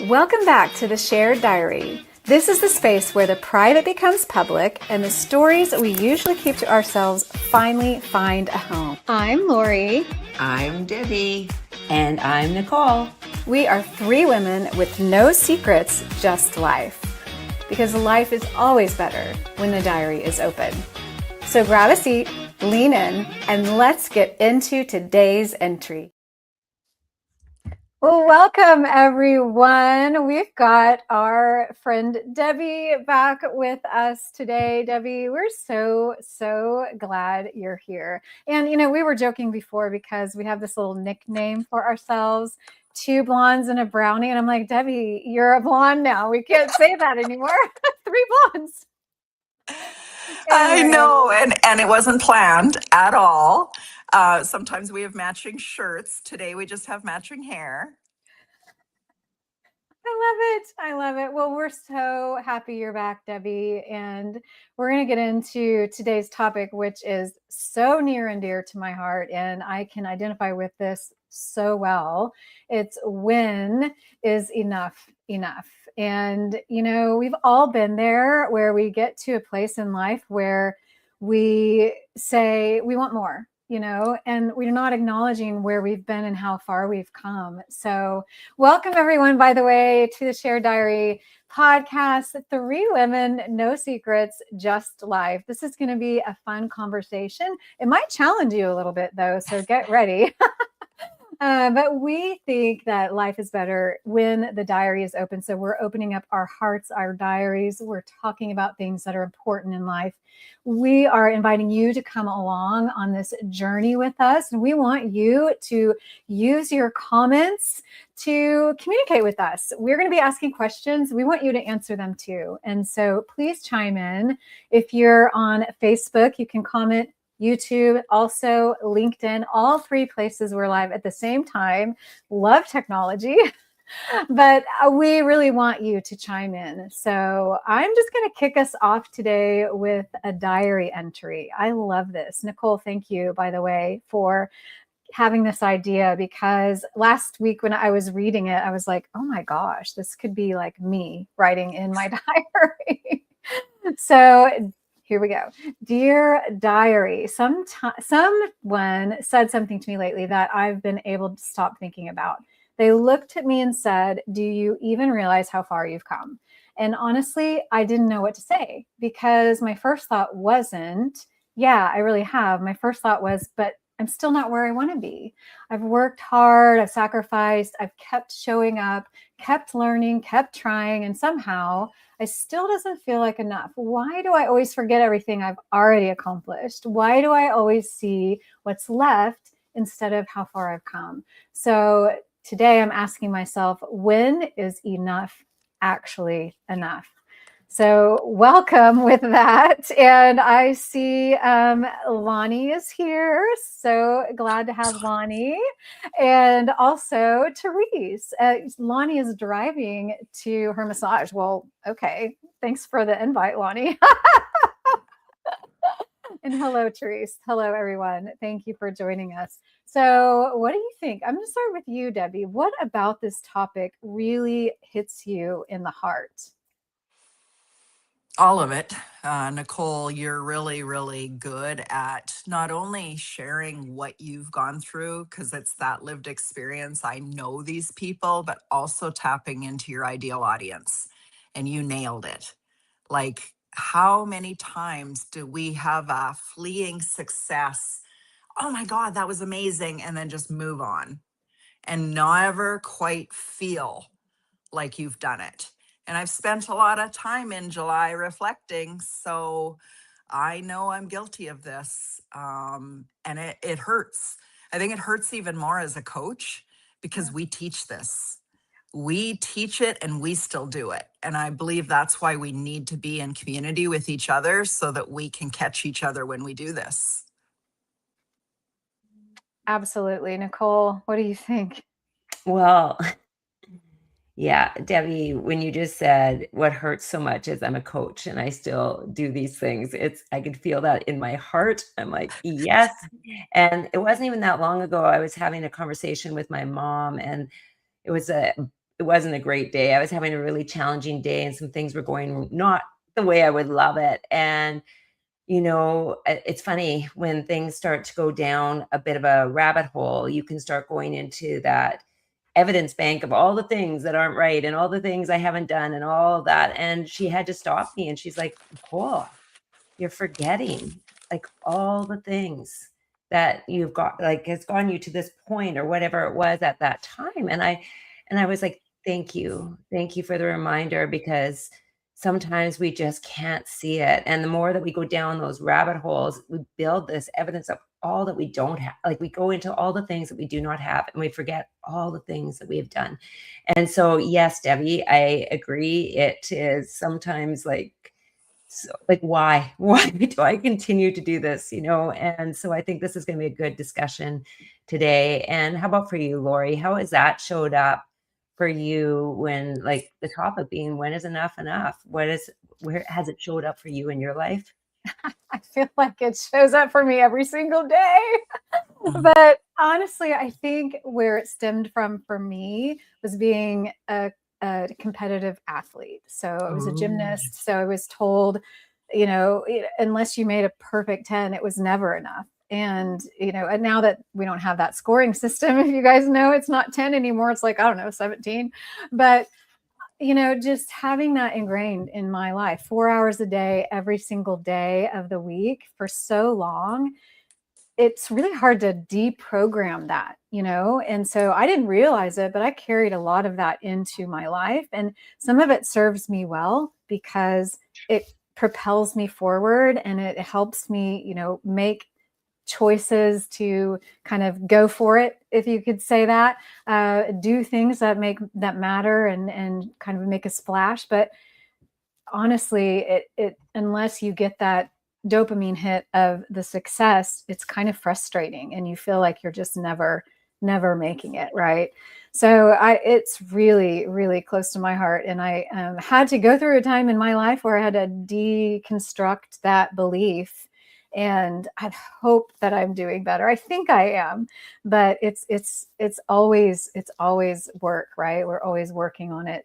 Welcome back to the Shared Diary. This is the space where the private becomes public and the stories we usually keep to ourselves finally find a home. I'm Lori. I'm Debbie. And I'm Nicole. We are three women with no secrets, just life. Because life is always better when the diary is open. So grab a seat, lean in, and let's get into today's entry. Well, welcome everyone. We've got our friend Debbie back with us today. Debbie, we're so glad you're here. And, we were joking before because we have this little nickname for ourselves, two blondes and a brownie. And I'm like, Debbie, you're a blonde now. We can't say that anymore. Three blondes. I know, and it wasn't planned at all. Sometimes we have matching shirts. Today we just have matching hair. I love it. Well, we're so happy you're back, Debbie. And we're going to get into today's topic, which is so near and dear to my heart. And I can identify with this so well. It's when is enough enough? And, we've all been there where we get to a place in life where we say we want more. And we're not acknowledging where we've been and how far we've come. So welcome everyone, by the way, to the Shared Diary podcast, Three Women, No Secrets, Just Life. This is going to be a fun conversation. It might challenge you a little bit though, so get ready. But we think that life is better when the diary is open. So we're opening up our hearts, our diaries. We're talking about things that are important in life. We are inviting you to come along on this journey with us. And we want you to use your comments to communicate with us. We're going to be asking questions. We want you to answer them too. And so please chime in. If you're on Facebook, you can comment. YouTube, also LinkedIn, all three places we're live at the same time. Love technology, but we really want you to chime in. So I'm just going to kick us off today with a diary entry. I love this. Nicole, thank you, by the way, for having this idea, because last week when I was reading it, I was like, oh my gosh, this could be like me writing in my diary. So here we go. Dear diary, someone said something to me lately that I've been able to stop thinking about. They looked at me and said, do you even realize how far you've come? And honestly, I didn't know what to say, because my first thought wasn't, yeah, I really have. My first thought was, but I'm still not where I want to be. I've worked hard, I've sacrificed, I've kept showing up, kept learning, kept trying, and somehow it still doesn't feel like enough. Why do I always forget everything I've already accomplished? Why do I always see what's left instead of how far I've come? So today I'm asking myself, when is enough actually enough? So welcome with that. And I see Lonnie is here. So glad to have Lonnie. And also Therese. Lonnie is driving to her massage. Well, okay. Thanks for the invite, Lonnie. And hello, Therese. Hello, everyone. Thank you for joining us. So what do you think? I'm going to start with you, Debbie. What about this topic really hits you in the heart? All of it. Nicole, you're really, really good at not only sharing what you've gone through, because it's that lived experience. I know these people, but also tapping into your ideal audience. And you nailed it. Like, how many times do we have a fleeting success? Oh my God, that was amazing. And then just move on and never quite feel like you've done it. And I've spent a lot of time in July reflecting, so I know I'm guilty of this. And it hurts. I think it hurts even more as a coach, because we teach this. We teach it and we still do it. And I believe that's why we need to be in community with each other, so that we can catch each other when we do this. Absolutely. Nicole, what do you think? Well, yeah, Debbie, when you just said what hurts so much is I'm a coach and I still do these things. I could feel that in my heart. I'm like, yes. And it wasn't even that long ago. I was having a conversation with my mom, and it was a it wasn't a great day. I was having a really challenging day and some things were going not the way I would love it. And it's funny when things start to go down a bit of a rabbit hole, you can start going into that evidence bank of all the things that aren't right and all the things I haven't done and all of that. And she had to stop me and she's like, Nicole, you're forgetting like all the things that you've got, like has gotten you to this point or whatever it was at that time. And I was like, thank you. Thank you for the reminder, because sometimes we just can't see it. And the more that we go down those rabbit holes, we build this evidence of all that we don't have. Like we go into all the things that we do not have and we forget all the things that we have done. And so, yes, Debbie, I agree. It is sometimes like, so like, why do I continue to do this? And so I think this is going to be a good discussion today. And how about for you, Lori? How has that showed up for you when, like, the topic being, when is enough enough? Where has it showed up for you in your life? I feel like it shows up for me every single day. But honestly, I think where it stemmed from for me was being a competitive athlete. So I was a gymnast. So I was told, unless you made a perfect 10, it was never enough. And, and now that we don't have that scoring system, if you guys know, it's not 10 anymore. It's like, I don't know, 17. But, just having that ingrained in my life, 4 hours a day, every single day of the week for so long, it's really hard to deprogram that, and so I didn't realize it, but I carried a lot of that into my life. And some of it serves me well because it propels me forward and it helps me, make choices to kind of go for it, if you could say that, do things that matter and kind of make a splash. But honestly, it unless you get that dopamine hit of the success, it's kind of frustrating and you feel like you're just never making it right. So it's really, really close to my heart. And I had to go through a time in my life where I had to deconstruct that belief. And I hope that I'm doing better. I think I am, but it's always work, right? We're always working on it.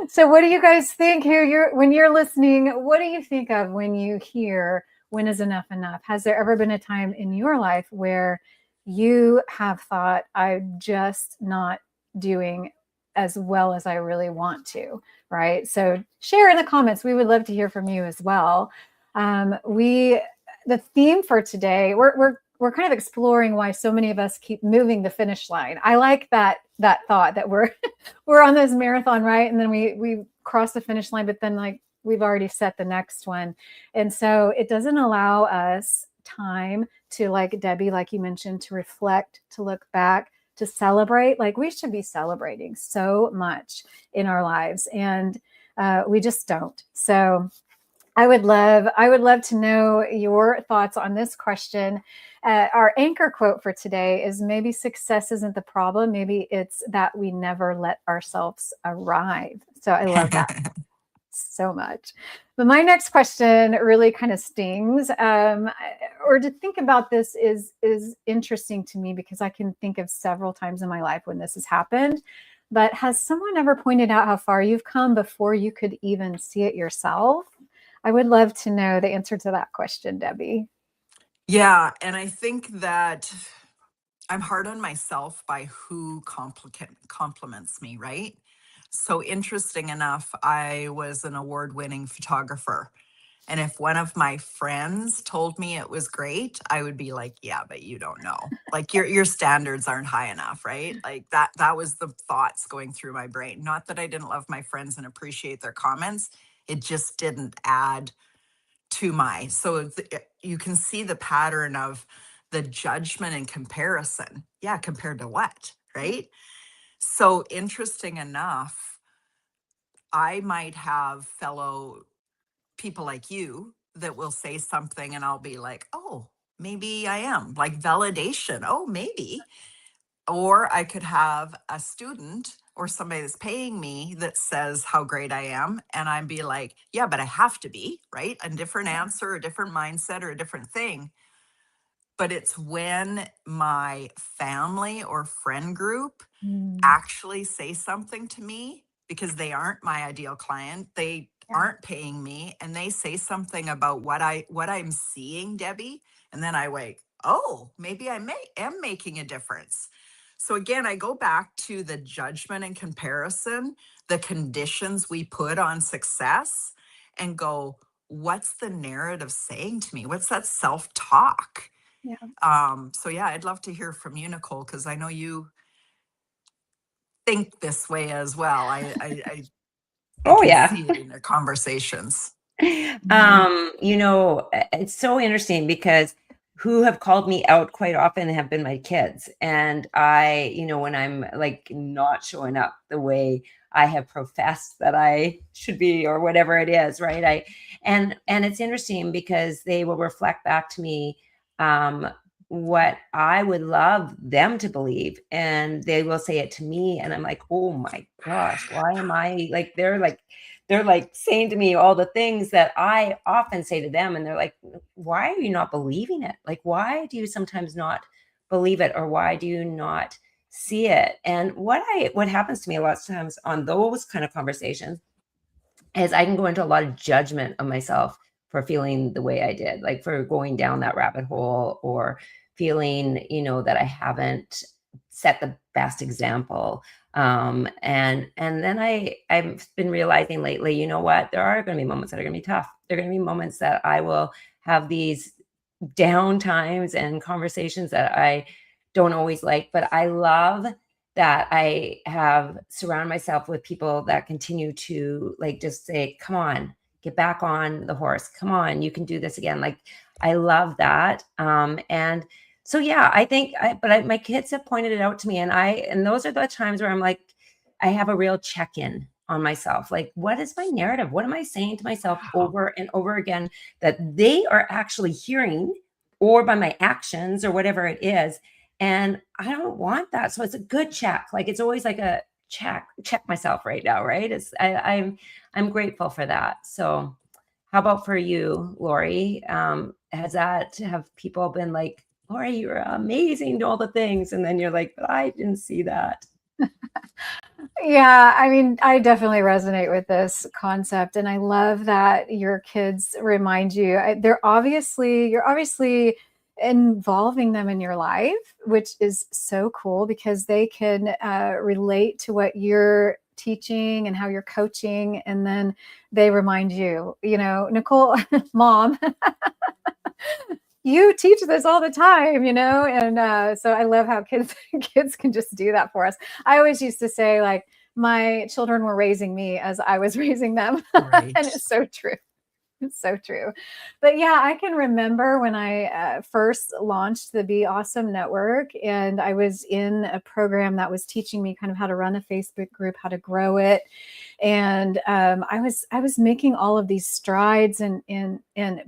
So what do you guys think here? When you're listening, what do you think of when you hear when is enough enough? Has there ever been a time in your life where you have thought, I'm just not doing as well as I really want to, right? So share in the comments. We would love to hear from you as well. The theme for today, we're kind of exploring why so many of us keep moving the finish line. I like that thought that we're on this marathon, right? And then we cross the finish line, but then like we've already set the next one. And so it doesn't allow us time to, like Debbie, like you mentioned, to reflect, to look back, to celebrate. Like we should be celebrating so much in our lives, and we just don't. So I would love to know your thoughts on this question. Our anchor quote for today is, maybe success isn't the problem. Maybe it's that we never let ourselves arrive. So I love that so much. But my next question really kind of stings, or to think about this is interesting to me because I can think of several times in my life when this has happened. But has someone ever pointed out how far you've come before you could even see it yourself? I would love to know the answer to that question, Debbie. Yeah. And I think that I'm hard on myself by who compliments me, right? So interesting enough, I was an award-winning photographer. And if one of my friends told me it was great, I would be like, yeah, but you don't know. Like your standards aren't high enough, right? Like that was the thoughts going through my brain. Not that I didn't love my friends and appreciate their comments. It just didn't add to so you can see the pattern of the judgment and comparison. Yeah, compared to what, right? So interesting enough, I might have fellow people like you that will say something and I'll be like, oh, maybe I am, like validation. Oh, maybe. Or I could have a student or somebody that's paying me that says how great I am. And I'd be like, yeah, but I have to be, right? A different answer, a different mindset, or a different thing. but it's when my family or friend group Mm, actually say something to me because they aren't my ideal client. They yeah. aren't paying me, and they say something about what I'm seeing, Debbie, and then I wait, oh, maybe am making a difference. So again, I go back to the judgment and comparison, the conditions we put on success, and go, what's the narrative saying to me? What's that self-talk? Yeah. So yeah, I'd love to hear from you, Nicole, because I know you think this way as well. I Oh can yeah. see it in your conversations. It's so interesting because who have called me out quite often have been my kids. And when I'm like not showing up the way I have professed that I should be or whatever it is, right? And it's interesting because they will reflect back to me what I would love them to believe. And they will say it to me. And I'm like, oh my gosh, why am I like, they're like saying to me all the things that I often say to them. And they're like, why are you not believing it? Like, why do you sometimes not believe it? Or why do you not see it? And what happens to me a lot of times on those kind of conversations is I can go into a lot of judgment of myself for feeling the way I did, like for going down that rabbit hole or feeling, that I haven't set the best example. And then I've been realizing lately, you know what, there are going to be moments that are going to be tough. There are going to be moments that I will have these down times and conversations that I don't always like, but I love that I have surrounded myself with people that continue to like just say, come on, get back on the horse. Come on, you can do this again. Like, I love that. And so, yeah, I think, my kids have pointed it out to me, and those are the times where I'm like, I have a real check-in on myself. Like, what is my narrative? What am I saying to myself Wow. over and over again that they are actually hearing, or by my actions or whatever it is? And I don't want that. So it's a good check. Like, it's always like a check myself right now, right? I'm grateful for that. So how about for you, Lori? Have people been like, Lori, you're amazing, all the things, and then you're like, but I didn't see that. Yeah, I mean, I definitely resonate with this concept, and I love that your kids remind you. You're obviously involving them in your life, which is so cool because they can relate to what you're teaching and how you're coaching, and then they remind you, Nicole, mom, you teach this all the time, and so I love how kids can just do that for us. I always used to say, like, my children were raising me as I was raising them. Right. And it's so true. It's so true. But yeah, I can remember when I first launched the Be Awesome Network, and I was in a program that was teaching me kind of how to run a Facebook group, how to grow it. And I was making all of these strides and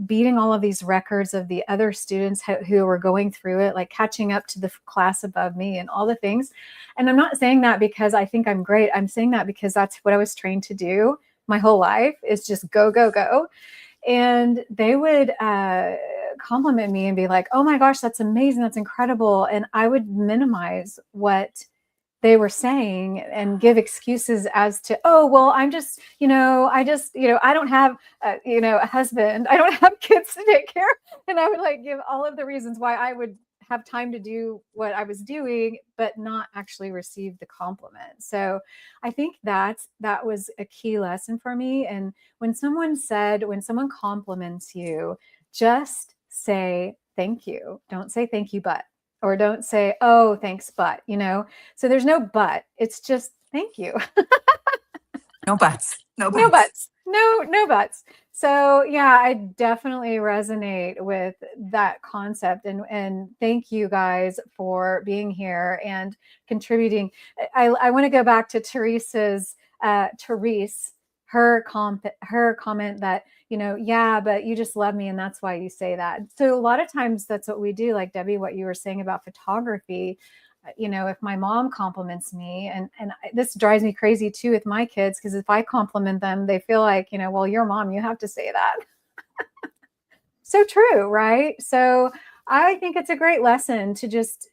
beating all of these records of the other students who were going through it, like catching up to the class above me and all the things. And I'm not saying that because I think I'm great. I'm saying that because that's what I was trained to do my whole life, is just go, go, go. And they would compliment me and be like, oh my gosh, that's amazing. That's incredible. And I would minimize what they were saying and give excuses as to, oh, well, I'm just, I don't have, a husband. I don't have kids to take care of. And I would like give all of the reasons why I would have time to do what I was doing, but not actually receive the compliment. So I think that was a key lesson for me. And when someone compliments you, just say thank you. Don't say thank you, but, or don't say, oh, thanks, but, so there's no but. It's just thank you. No buts. No No buts. buts. No buts. So yeah, I definitely resonate with that concept, and thank you guys for being here and contributing. I want to go back to Therese, her comment that, yeah, but you just love me and that's why you say that. So a lot of times that's what we do, like Debbie, what you were saying about photography. If my mom compliments me, and this drives me crazy too with my kids, because if I compliment them, they feel like, well, your mom, you have to say that. So true, right? So I think it's a great lesson to just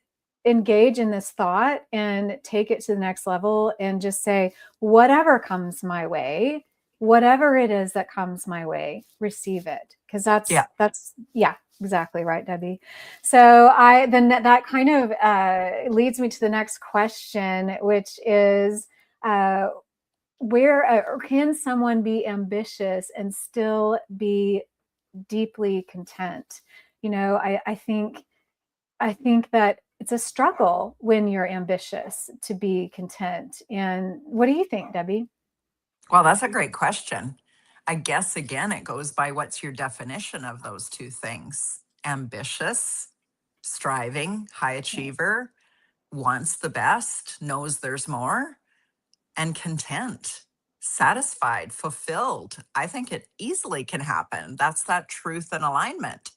engage in this thought and take it to the next level and just say, whatever comes my way, whatever it is that comes my way, receive it. Because Yeah. yeah, exactly right, Debbie. So then that kind of leads me to the next question, which is, or can someone be ambitious and still be deeply content? I think that it's a struggle when you're ambitious to be content. And what do you think, Debbie? Well, that's a great question. I guess again, it goes by what's your definition of those two things? Ambitious, striving, high achiever, wants the best, knows there's more, and content, satisfied, fulfilled. I think it easily can happen. That's that truth and alignment.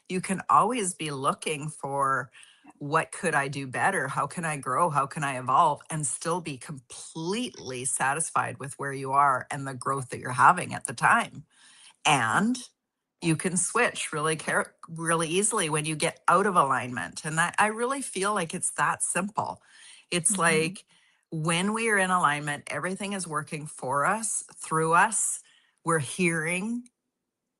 You can always be looking for, what could I do better? How can I grow? How can I evolve and still be completely satisfied with where you are and the growth that you're having at the time? And you can switch really easily when you get out of alignment. And I really feel like it's that simple. It's Mhm. like when we are in alignment, everything is working for us, through us. We're hearing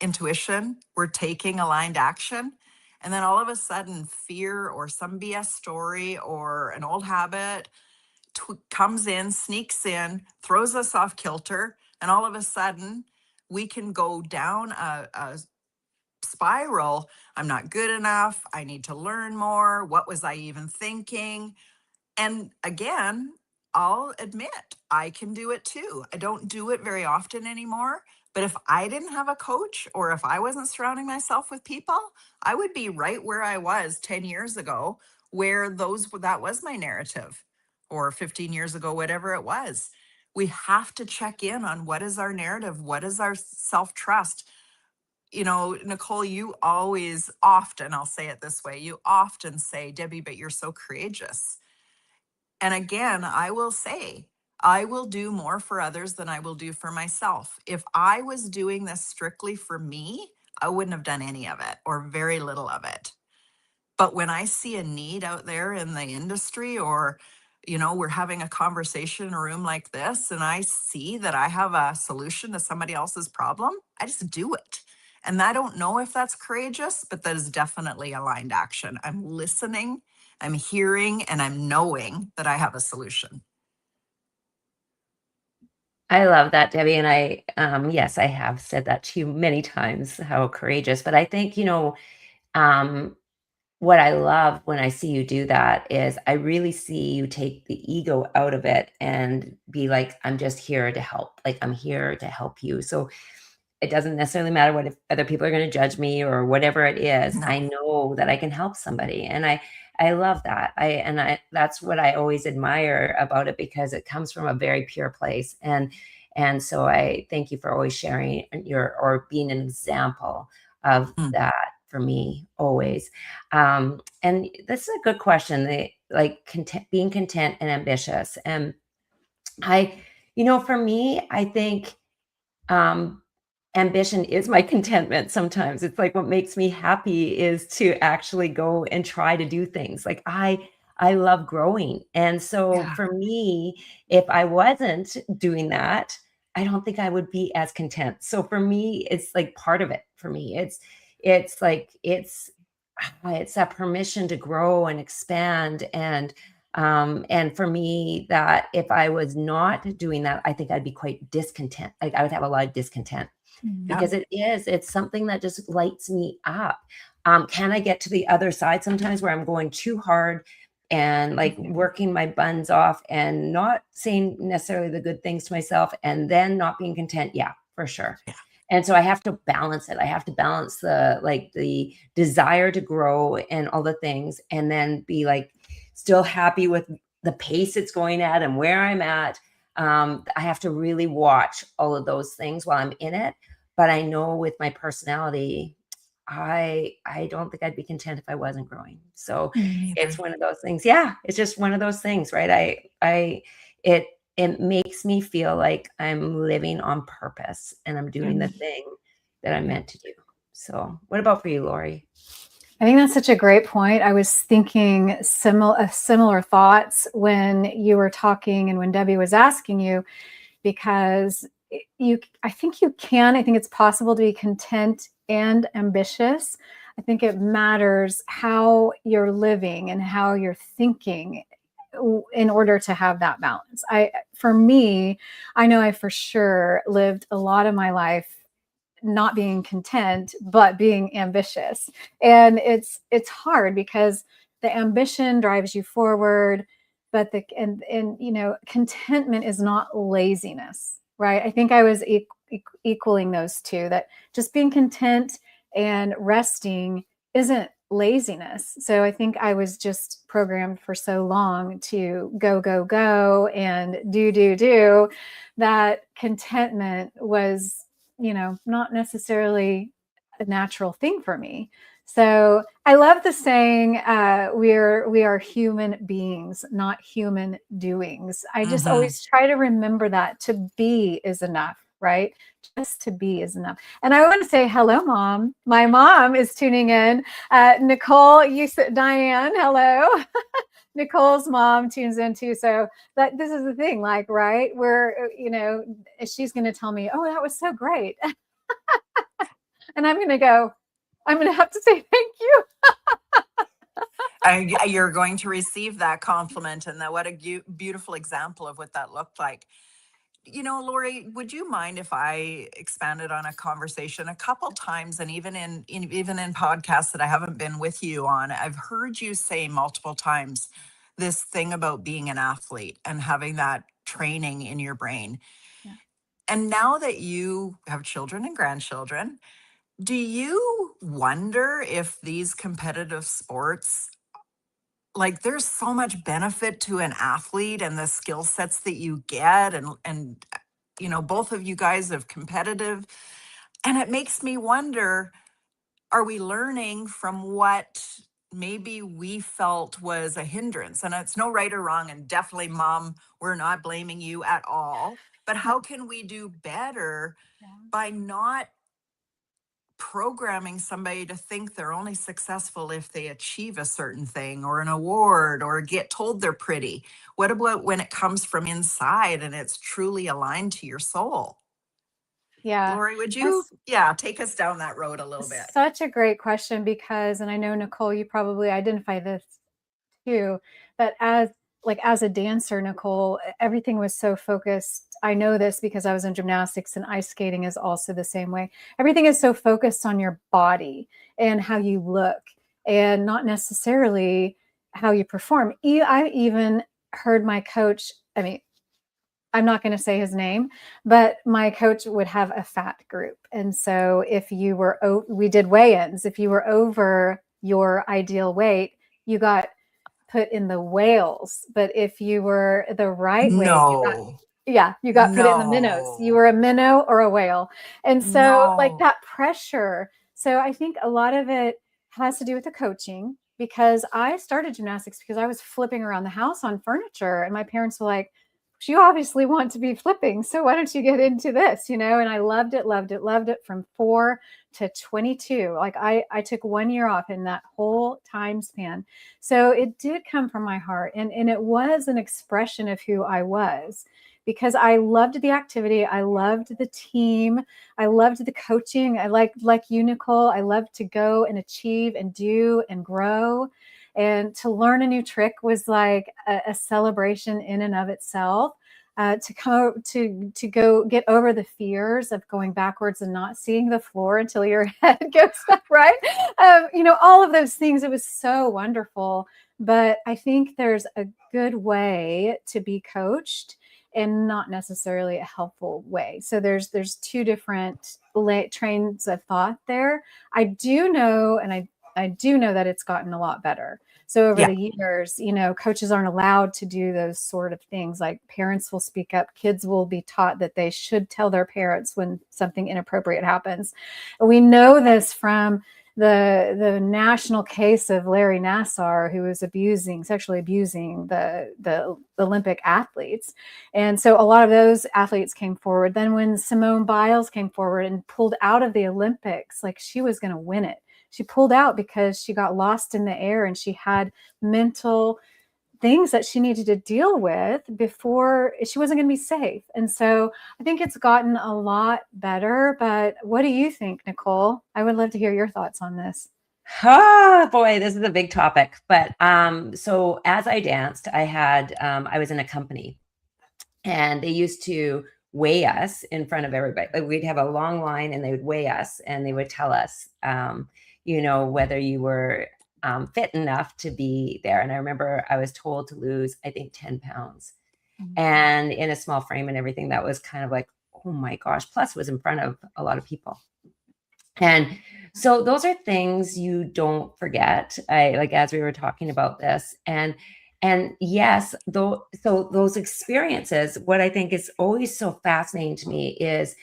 intuition, we're taking aligned action. And then all of a sudden, fear or some BS story or an old habit comes in, sneaks in, throws us off kilter. And all of a sudden, we can go down a spiral. I'm not good enough. I need to learn more. What was I even thinking? And again, I'll admit I can do it too. I don't do it very often anymore. But if I didn't have a coach or if I wasn't surrounding myself with people, I would be right where I was 10 years ago, where that was my narrative, or 15 years ago, whatever it was. We have to check in on what is our narrative, what is our self-trust. Nicole, you always often, I'll say it this way, you often say, Debbie, but you're so courageous. And again, I will say, I will do more for others than I will do for myself. If I was doing this strictly for me, I wouldn't have done any of it or very little of it. But when I see a need out there in the industry, or, we're having a conversation in a room like this, and I see that I have a solution to somebody else's problem, I just do it. And I don't know if that's courageous, but that is definitely aligned action. I'm listening, I'm hearing, and I'm knowing that I have a solution. I love that, Debbie. And yes, I have said that to you many times, how courageous. But I think, um, what I love when I see you do that is I really see you take the ego out of it and be like, I'm just here to help. Like, I'm here to help you. So it doesn't necessarily matter what if other people are going to judge me or whatever it is. No. I know that I can help somebody. And I love that. That's what I always admire about it, because it comes from a very pure place. And so I thank you for always sharing or being an example of Mm. that for me always. And this is a good question. Being content and ambitious. And for me, I think, ambition is my contentment sometimes. It's like what makes me happy is to actually go and try to do things. Like I love growing. And so Yeah. for me, if I wasn't doing that, I don't think I would be as content. So for me, it's like part of it for me. It's like it's that permission to grow and expand, and for me, that if I was not doing that, I think I'd be quite discontent. Like I would have a lot of discontent, Yeah. because it's something that just lights me up. Can I get to the other side sometimes where I'm going too hard and like working my buns off and not saying necessarily the good things to myself and then not being content? Yeah, for sure. Yeah. And so I have to balance it. I have to balance the desire to grow and all the things, and then be like still happy with the pace it's going at and where I'm at. I have to really watch all of those things while I'm in it. But I know with my personality, I don't think I'd be content if I wasn't growing. So it's one of those things. Yeah, it's just one of those things, right? It makes me feel like I'm living on purpose and I'm doing the thing that I'm meant to do. So what about for you, Lori? I think that's such a great point. I was thinking similar thoughts when you were talking and when Debbie was asking you, because I think it's possible to be content and ambitious. I think it matters how you're living and how you're thinking in order to have that balance. For me, I know I for sure lived a lot of my life not being content, but being ambitious. And it's hard because the ambition drives you forward, but contentment is not laziness, right? I think I was equaling those two, that just being content and resting isn't laziness. So I think I was just programmed for so long to go, go, go and do, that contentment was, not necessarily a natural thing for me. So I love the saying, we are human beings, not human doings. I just always try to remember that to be is enough, right? Just to be is enough. And I want to say hello, Mom. My mom is tuning in. Nicole, Diane, hello. Nicole's mom tunes in too. So this is the thing, like, right, where, she's going to tell me, oh, that was so great. And I'm going to have to say thank you. You're going to receive that compliment, and what a beautiful example of what that looked like. Lori, would you mind if I expanded on a conversation a couple times, and even in podcasts that I haven't been with you on, I've heard you say multiple times this thing about being an athlete and having that training in your brain. Yeah. And now that you have children and grandchildren, do you wonder if these competitive sports, like, there's so much benefit to an athlete and the skill sets that you get, and both of you guys have competitive, and it makes me wonder, are we learning from what maybe we felt was a hindrance? And it's no right or wrong, and definitely, Mom, we're not blaming you at all, but how can we do better by not programming somebody to think they're only successful if they achieve a certain thing or an award or get told they're pretty? What about when it comes from inside and it's truly aligned to your soul? Yeah. Lori, would you take us down that road a little bit? Such a great question, because, and I know, Nicole, you probably identify this too, but as a dancer, Nicole, everything was so focused. I know this because I was in gymnastics, and ice skating is also the same way. Everything is so focused on your body and how you look, and not necessarily how you perform. I even heard my coach, I'm not going to say his name, but my coach would have a fat group. And so if you were, we did weigh-ins, if you were over your ideal weight, you got put in the whales. But if you were the right weight, you got put in the minnows. You were a minnow or a whale. And so like that pressure. So I think a lot of it has to do with the coaching, because I started gymnastics because I was flipping around the house on furniture, and my parents were like, you obviously want to be flipping, so why don't you get into this, And I loved it from 4 to 22. Like I took 1 year off in that whole time span. So it did come from my heart, and it was an expression of who I was, because I loved the activity. I loved the team. I loved the coaching. I like you, Nicole, I loved to go and achieve and do and grow. And to learn a new trick was like a celebration in and of itself. To go get over the fears of going backwards and not seeing the floor until your head goes up, right? All of those things. It was so wonderful. But I think there's a good way to be coached and not necessarily a helpful way. So there's two different trains of thought there. I do know that it's gotten a lot better. So over the years, coaches aren't allowed to do those sort of things. Like parents will speak up. Kids will be taught that they should tell their parents when something inappropriate happens. We know this from the national case of Larry Nassar, who was sexually abusing the Olympic athletes. And so a lot of those athletes came forward. Then when Simone Biles came forward and pulled out of the Olympics, like she was going to win it. she pulled out because she got lost in the air and she had mental things that she needed to deal with before she wasn't going to be safe. And so I think it's gotten a lot better. But what do you think, Nicole? I would love to hear your thoughts on this. Oh boy, this is a big topic. But so as I danced, I was in a company, and they used to weigh us in front of everybody. Like, we'd have a long line, and they would weigh us, and they would tell us, whether you were fit enough to be there. And I remember I was told to lose, I think, 10 pounds, and in a small frame and everything. That was kind of like, oh my gosh. Plus, it was in front of a lot of people. And so those are things you don't forget. As we were talking about this, and yes, though, so those experiences, what I think is always so fascinating to me is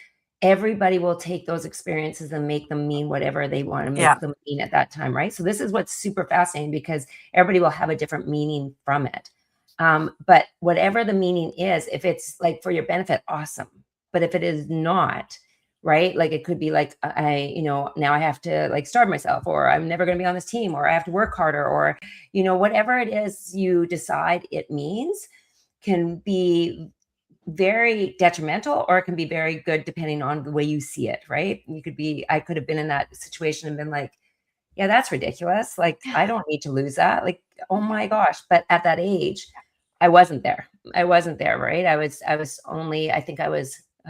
everybody will take those experiences and make them mean whatever they want to make them mean at that time, right? So this is what's super fascinating, because everybody will have a different meaning from it. But whatever the meaning is, if it's like for your benefit, awesome. But if it is not, right? Like, it could be like, now I have to like starve myself, or I'm never going to be on this team, or I have to work harder, or, whatever it is you decide it means can be very detrimental, or it can be very good depending on the way you see it, right? I could have been in that situation and been like, yeah, that's ridiculous. Like, I don't need to lose that. Like, oh my gosh. But at that age, I wasn't there. Right? I was only, I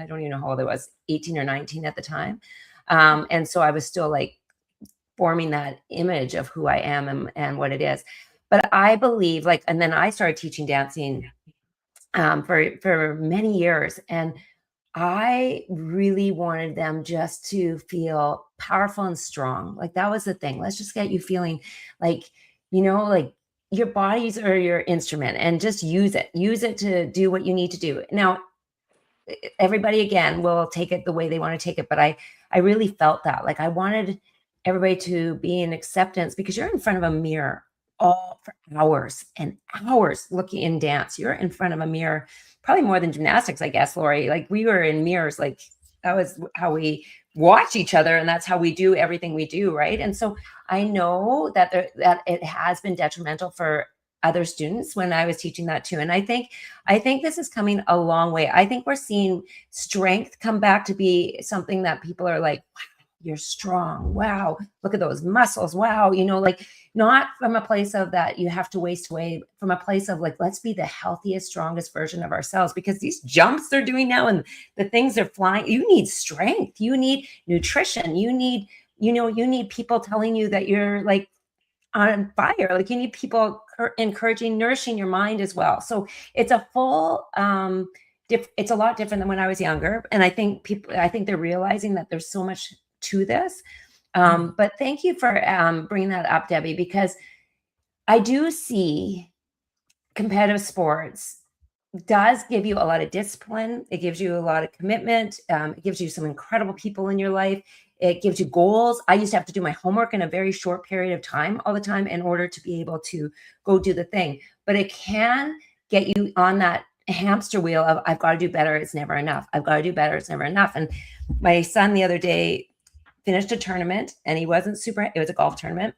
don't even know how old I was, 18 or 19 at the time. And so I was still like forming that image of who I am and what it is. But I believe, like, and then I started teaching dancing for many years. And I really wanted them just to feel powerful and strong. Like, that was the thing. Let's just get you feeling like, like your bodies are your instrument, and just use it to do what you need to do. Now, everybody again will take it the way they want to take it. But I really felt that, like, I wanted everybody to be in acceptance, because you're in front of a mirror all for hours and hours looking in dance. You're in front of a mirror, probably more than gymnastics, I guess, Lori. Like, we were in mirrors, like that was how we watch each other, and that's how we do everything we do, right? And so I know that that it has been detrimental for other students when I was teaching that too. And I think this is coming a long way. I think we're seeing strength come back to be something that people are like, wow, you're strong. Wow, look at those muscles. Wow, like, not from a place of that you have to waste away, from a place of like, let's be the healthiest, strongest version of ourselves. Because these jumps they're doing now, and the things they're flying, you need strength, you need nutrition, you need people telling you that you're like on fire. Like, you need people encouraging, nourishing your mind as well. So it's a full, it's a lot different than when I was younger. And I think they're realizing that there's so much to this. But thank you for bringing that up, Debbie, because I do see competitive sports does give you a lot of discipline. It gives you a lot of commitment. It gives you some incredible people in your life. It gives you goals. I used to have to do my homework in a very short period of time all the time in order to be able to go do the thing. But it can get you on that hamster wheel of, I've got to do better. It's never enough. I've got to do better. It's never enough. And my son the other day finished a tournament, and it was a golf tournament.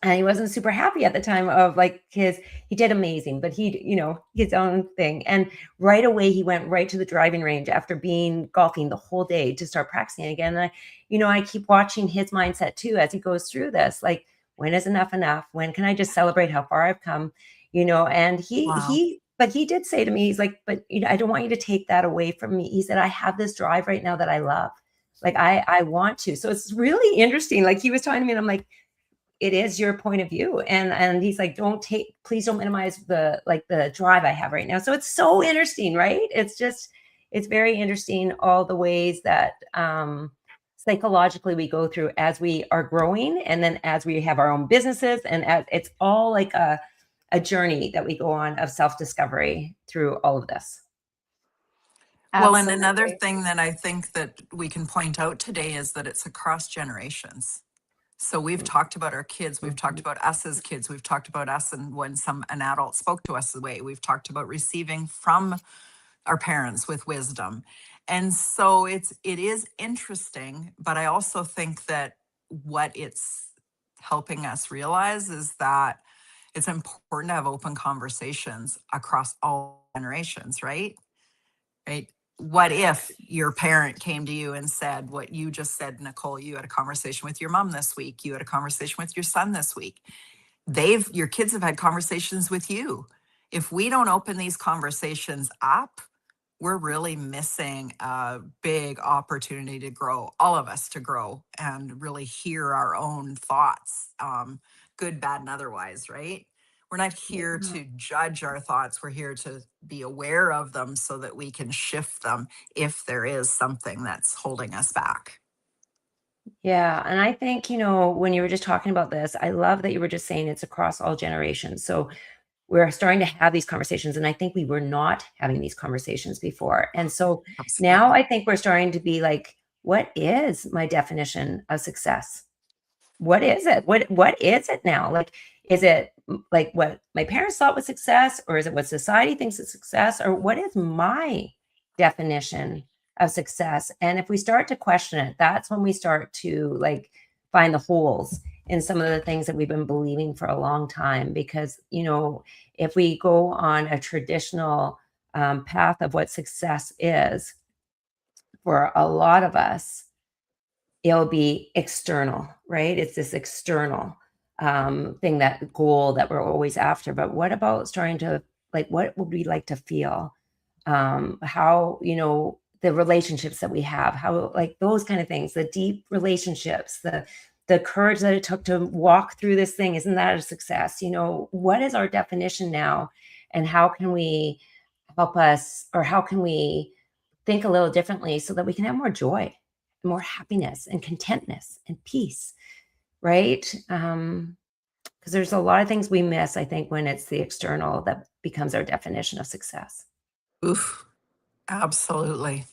And he wasn't super happy at the time of like he did amazing, but his own thing. And right away, he went right to the driving range after being golfing the whole day to start practicing again. And I keep watching his mindset too, as he goes through this, like, when is enough enough? When can I just celebrate how far I've come? And but he did say to me, he's like, but I don't want you to take that away from me. He said, I have this drive right now that I love. Like, I want to. So it's really interesting. Like, he was talking to me, and I'm like, it is your point of view. And he's like, please don't minimize the drive I have right now. So it's so interesting, right? It's very interesting, all the ways that psychologically we go through as we are growing, and then as we have our own businesses, and it's all like a journey that we go on of self-discovery through all of this. Well, and another thing that I think that we can point out today is that it's across generations. So we've talked about our kids, we've talked about us as kids, we've talked about us and when an adult spoke to us the way, we've talked about receiving from our parents with wisdom. And so it is interesting, but I also think that what it's helping us realize is that it's important to have open conversations across all generations, right? Right? What if your parent came to you and said what you just said, Nicole? You had a conversation with your mom this week. You had a conversation with your son this week. Your kids have had conversations with you. If we don't open these conversations up, we're really missing a big opportunity to grow, all of us to grow and really hear our own thoughts, good, bad, and otherwise, right? We're not here Yeah. to judge our thoughts. We're here to be aware of them so that we can shift them if there is something that's holding us back. Yeah, and I think, when you were just talking about this, I love that you were just saying it's across all generations. So we're starting to have these conversations, and I think we were not having these conversations before. And so now Absolutely. I think we're starting to be like, what is my definition of success? What is it? What is it now? Like, is it like what my parents thought was success, or is it what society thinks is success, or what is my definition of success? And if we start to question it, that's when we start to like find the holes in some of the things that we've been believing for a long time. Because if we go on a traditional path of what success is for a lot of us, it'll be external, right? It's this external thing, that goal that we're always after. But what about starting to like, what would we like to feel? How, the relationships that we have, how, like those kind of things, the deep relationships, the courage that it took to walk through this thing, isn't that a success? What is our definition now? And how can we help us, or how can we think a little differently so that we can have more joy, more happiness and contentness and peace, right? Because there's a lot of things we miss, I think, when it's the external that becomes our definition of success. Oof, absolutely.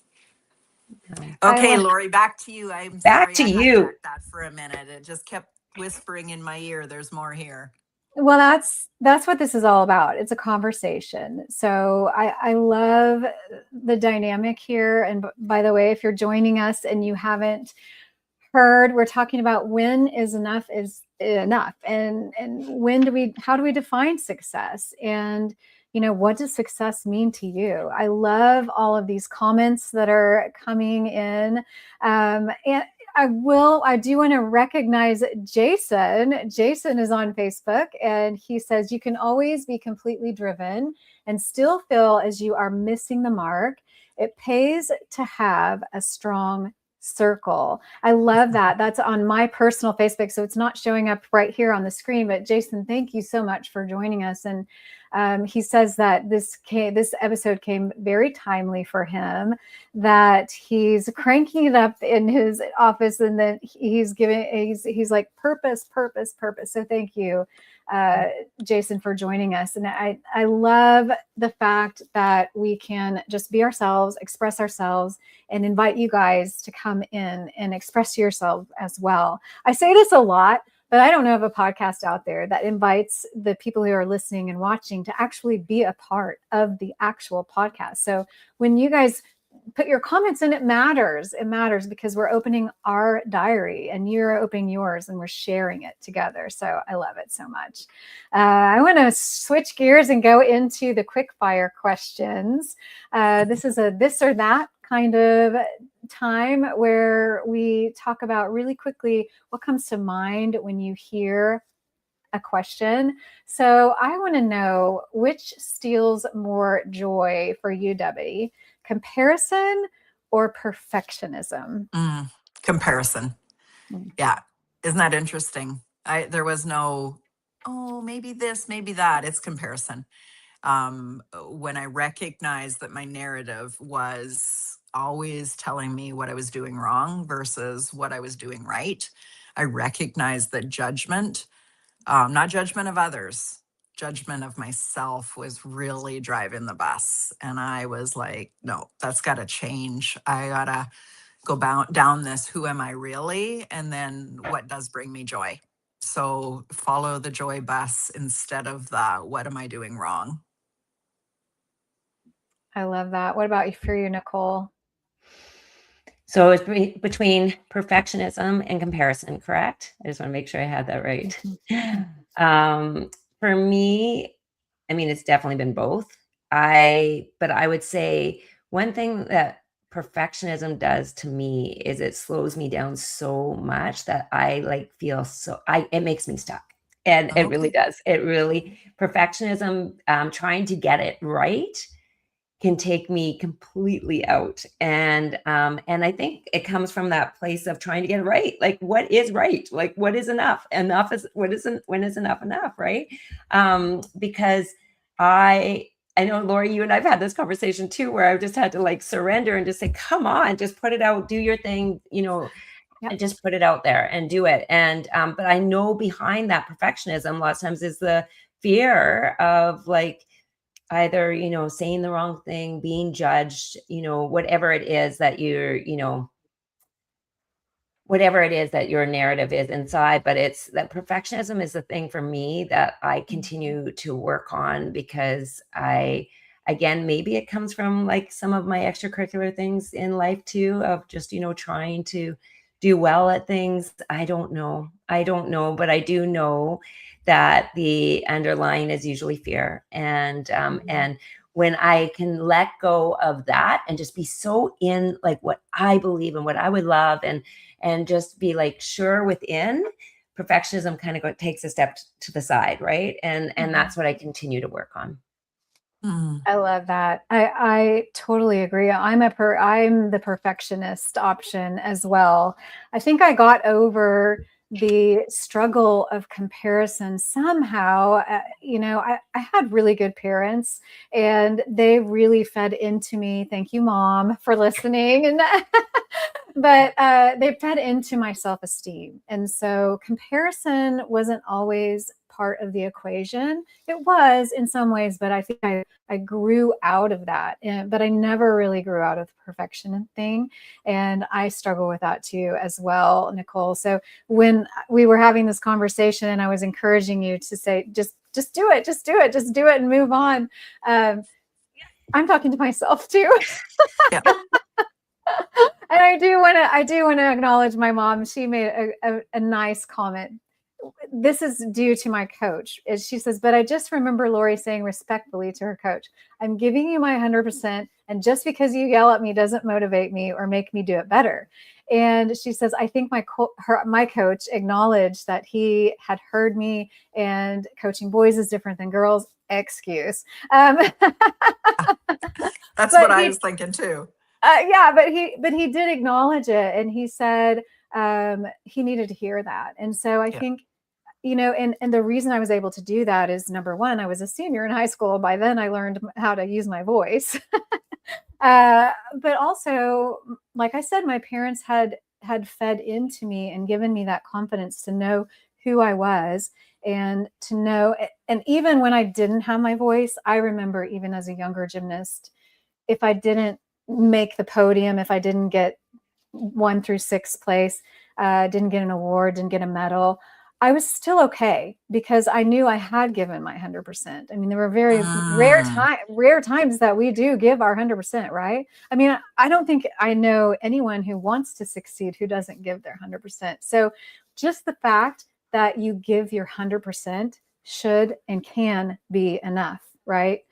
Um, I Okay, love Lori, back to you. I'm Back sorry to I you. hijacked that for a minute. It just kept whispering in my ear, there's more here. Well, that's what this is all about. It's a conversation. So I love the dynamic here. And by the way, if you're joining us and you haven't heard, we're talking about when is enough, and how do we define success, and what does success mean to you? I love all of these comments that are coming in, and I do want to recognize Jason. Jason is on Facebook, and he says you can always be completely driven and still feel as you are missing the mark. It pays to have a strong circle. I love that. That's on my personal Facebook, so it's not showing up right here on the screen. But Jason, thank you so much for joining us. And he says that this episode came very timely for him, that he's cranking it up in his office, and then he's like purpose, purpose, purpose. So thank you, Jason, for joining us. And I love the fact that we can just be ourselves, express ourselves, and invite you guys to come in and express yourself as well. I say this a lot, but I don't know of a podcast out there that invites the people who are listening and watching to actually be a part of the actual podcast. So when you guys put your comments in, it matters. It matters because we're opening our diary and you're opening yours and we're sharing it together. So I love it so much. I want to switch gears and go into the quick fire questions. This is a this or that kind of time where we talk about really quickly what comes to mind when you hear a question. So I want to know, which steals more joy for you, Debbie? Comparison or perfectionism? Comparison. Mm. Yeah. Isn't that interesting? There was no, oh, maybe this, maybe that. It's comparison. When I recognized that my narrative was always telling me what I was doing wrong versus what I was doing right, I recognized that judgment, not judgment of others, judgment of myself was really driving the bus. And I was like, no, that's got to change. I got to go down this, who am I really? And then what does bring me joy? So follow the joy bus instead of the, what am I doing wrong? I love that. What about for you, Nicole? So it's between perfectionism and comparison, correct? I just want to make sure I had that right. For me, I mean, it's definitely been both. But I would say one thing that perfectionism does to me is it slows me down so much that I like feel it makes me stuck. And it really Okay. does. It really, perfectionism, trying to get it right can take me completely out. And I think it comes from that place of trying to get it right. Like, what is right? Like, what is enough? Enough is what isn't, when is enough, right? Because I know, Lori, you and I've had this conversation too, where I've just had to like surrender and just say, come on, just put it out, do your thing, Yep. and just put it out there and do it. And but I know behind that perfectionism, a lot of times, is the fear of like either, saying the wrong thing, being judged, whatever it is that whatever it is that your narrative is inside. But it's that perfectionism is the thing for me that I continue to work on, because again, maybe it comes from like some of my extracurricular things in life too, of just, trying to do well at things. I don't know. But I do know that the underlying is usually fear. And when I can let go of that and just be so in like what I believe and what I would love, and just be like sure within, perfectionism kind of takes a step to the side, right? And that's what I continue to work on. I love that. I totally agree. I'm the perfectionist option as well. I think I got over the struggle of comparison somehow. I had really good parents, and they really fed into me. Thank you, Mom, for listening. And but they fed into my self-esteem, and so comparison wasn't always part of the equation. It was in some ways, but I think I grew out of that, but I never really grew out of the perfection thing. And I struggle with that too, as well, Nicole. So when we were having this conversation and I was encouraging you to say, just do it, just do it, just do it and move on. I'm talking to myself too. Yeah. And I do want to acknowledge my mom. She made a nice comment. This is due to my coach. She says, but I just remember Lori saying respectfully to her coach, I'm giving you my 100%. And just because you yell at me doesn't motivate me or make me do it better. And she says, I think my coach acknowledged that he had heard me, and coaching boys is different than girls. Excuse. That's what I was thinking too. Yeah, but he did acknowledge it, and he said he needed to hear that. And so I think, and the reason I was able to do that is, number one, I was a senior in high school. By then I learned how to use my voice. But also, like I said, my parents had fed into me and given me that confidence to know who I was, and to know, and even when I didn't have my voice, I remember even as a younger gymnast, if I didn't make the podium, if I didn't get 1 through 6th place, didn't get an award, didn't get a medal, I was still okay, because I knew I had given my 100%. I mean, there were very rare times that we do give our 100%, right? I mean, I don't think I know anyone who wants to succeed who doesn't give their 100%. So just the fact that you give your 100% should and can be enough, right?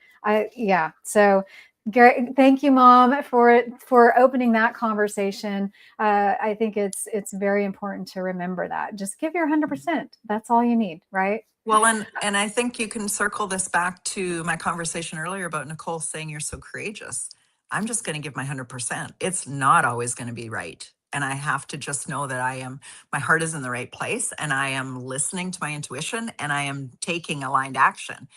So great. Thank you, Mom, for opening that conversation. I think it's very important to remember that. Just give your 100%. That's all you need, right? Well, and I think you can circle this back to my conversation earlier about Nicole saying you're so courageous. I'm just going to give my 100%. It's not always going to be right. And I have to just know that my heart is in the right place, and I am listening to my intuition, and I am taking aligned action.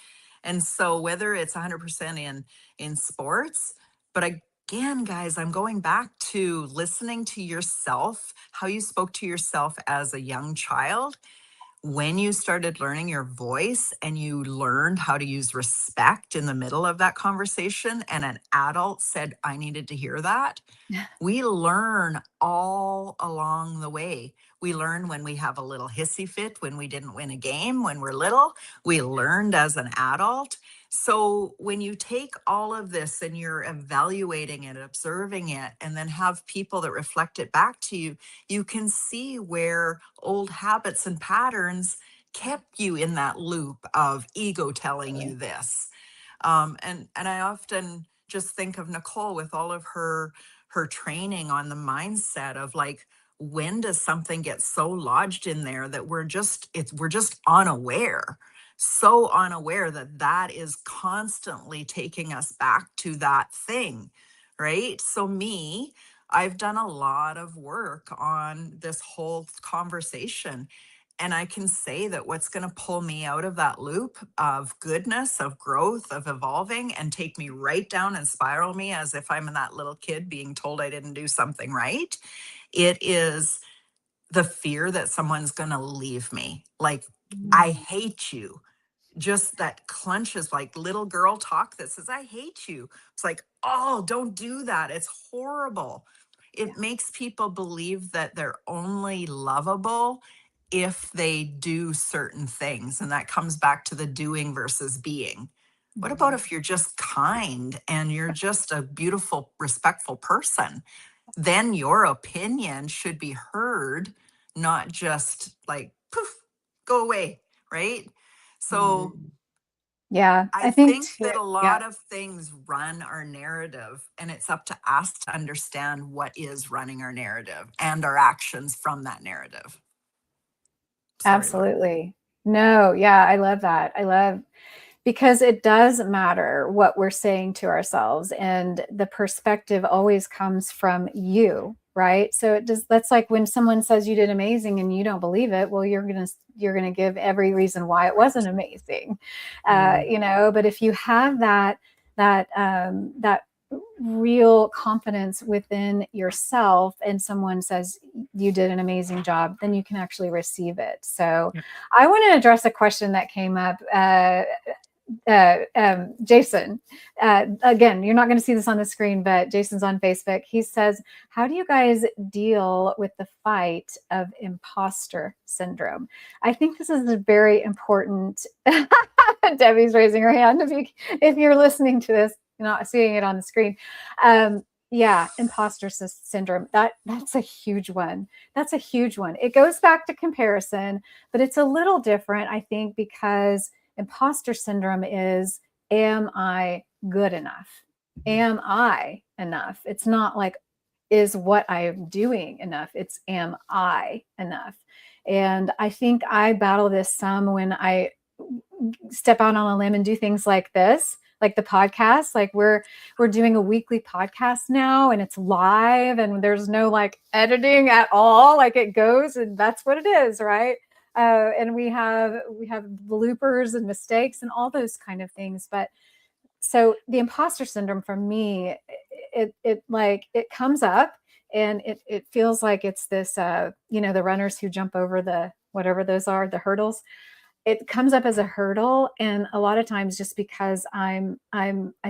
And so whether it's 100% in sports, but again, guys, I'm going back to listening to yourself, how you spoke to yourself as a young child. When you started learning your voice and you learned how to use respect in the middle of that conversation, and an adult said, I needed to hear that. We learn all along the way. We learn when we have a little hissy fit, when we didn't win a game, when we're little. We learned as an adult. So when you take all of this and you're evaluating it, observing it, and then have people that reflect it back to you, you can see where old habits and patterns kept you in that loop of ego telling you this. And I often just think of Nicole with all of her training on the mindset of like, when does something get so lodged in there that we're just unaware, so unaware that that is constantly taking us back to that thing, right? So me, I've done a lot of work on this whole conversation, and I can say that what's going to pull me out of that loop of goodness, of growth, of evolving, and take me right down and spiral me as if I'm that little kid being told I didn't do something right, it is the fear that someone's going to leave me. Like, I hate you. Just that clenches, like little girl talk that says, I hate you. It's like, oh, don't do that. It's horrible. It makes people believe that they're only lovable if they do certain things. And that comes back to the doing versus being. What about if you're just kind and you're just a beautiful, respectful person? Then your opinion should be heard, not just like, poof, go away, right? So Mhm. Yeah, I I think think too. that a Yeah. lot of things run our narrative, and it's up to us to understand what is running our narrative and our actions from that narrative. Sorry, Laura. Absolutely. No, yeah, I love that. I love because it does matter what we're saying to ourselves, and the perspective always comes from you, right? So it does, that's like when someone says you did amazing and you don't believe it, well, you're gonna give every reason why it wasn't amazing. But if you have that real confidence within yourself and someone says you did an amazing job, then you can actually receive it. So I want to address a question that came up. Jason, again, you're not going to see this on the screen, but Jason's on Facebook. He says, how do you guys deal with the fight of imposter syndrome? I think this is a very important. Debbie's raising her hand. If you're listening to this, not seeing it on the screen. Yeah, imposter syndrome. That's a huge one. That's a huge one. It goes back to comparison, but it's a little different, I think, because imposter syndrome is, am I good enough? Am I enough? It's not like, is what I'm doing enough? It's, am I enough? And I think I battle this some when I step out on a limb and do things like this, like the podcast. Like we're doing a weekly podcast now, and it's live, and there's no like editing at all. Like it goes, and that's what it is, right? And we have bloopers and mistakes and all those kind of things. But so the imposter syndrome for me, it comes up, and it feels like it's this, the runners who jump over the whatever those are, the hurdles. It comes up as a hurdle, and a lot of times just because I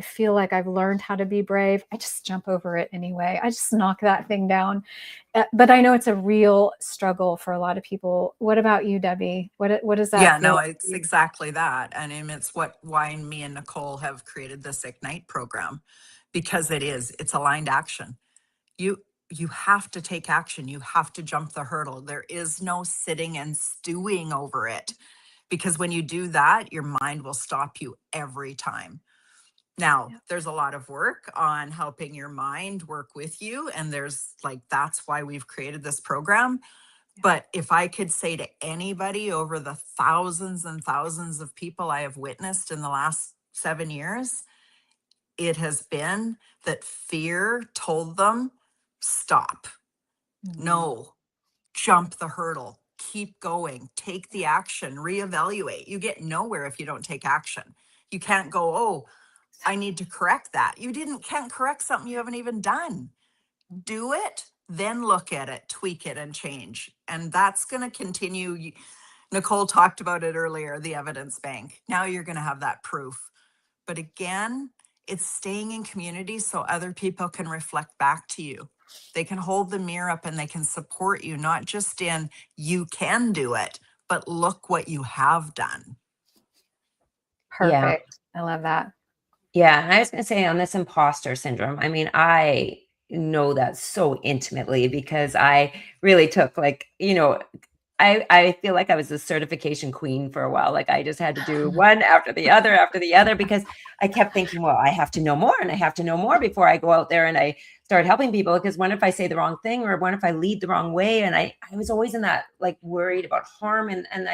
feel like I've learned how to be brave, I just jump over it anyway. I just knock that thing down. But I know it's a real struggle for a lot of people. What about you, Debbie? What does that Yeah, feel no, like it's for you? exactly that. And it's why me and Nicole have created this Ignite program, because it's aligned action. You have to take action. You have to jump the hurdle. There is no sitting and stewing over it, because when you do that, your mind will stop you every time. Now, Yeah. there's a lot of work on helping your mind work with you. And that's why we've created this program. But if I could say to anybody over the thousands and thousands of people I have witnessed in the last 7 years, it has been that fear told them, stop, no, jump the hurdle, keep going, take the action, reevaluate. You get nowhere if you don't take action. You can't go, oh, I need to correct that. Can't correct something you haven't even done. Do it, then look at it, tweak it, and change. And that's going to continue. Nicole talked about it earlier, the evidence bank. Now you're going to have that proof. But again, it's staying in community so other people can reflect back to you. They can hold the mirror up and they can support you, not just in you can do it, but look what you have done. Yeah. Perfect. I love that. Yeah. And I was going to say on this imposter syndrome, I mean, I know that so intimately because I really took like, I feel like I was a certification queen for a while. Like I just had to do one after the other, because I kept thinking, well, I have to know more and I have to know more before I go out there and I start helping people. Because what if I say the wrong thing, or what if I lead the wrong way? And I was always in that, like, worried about harm. And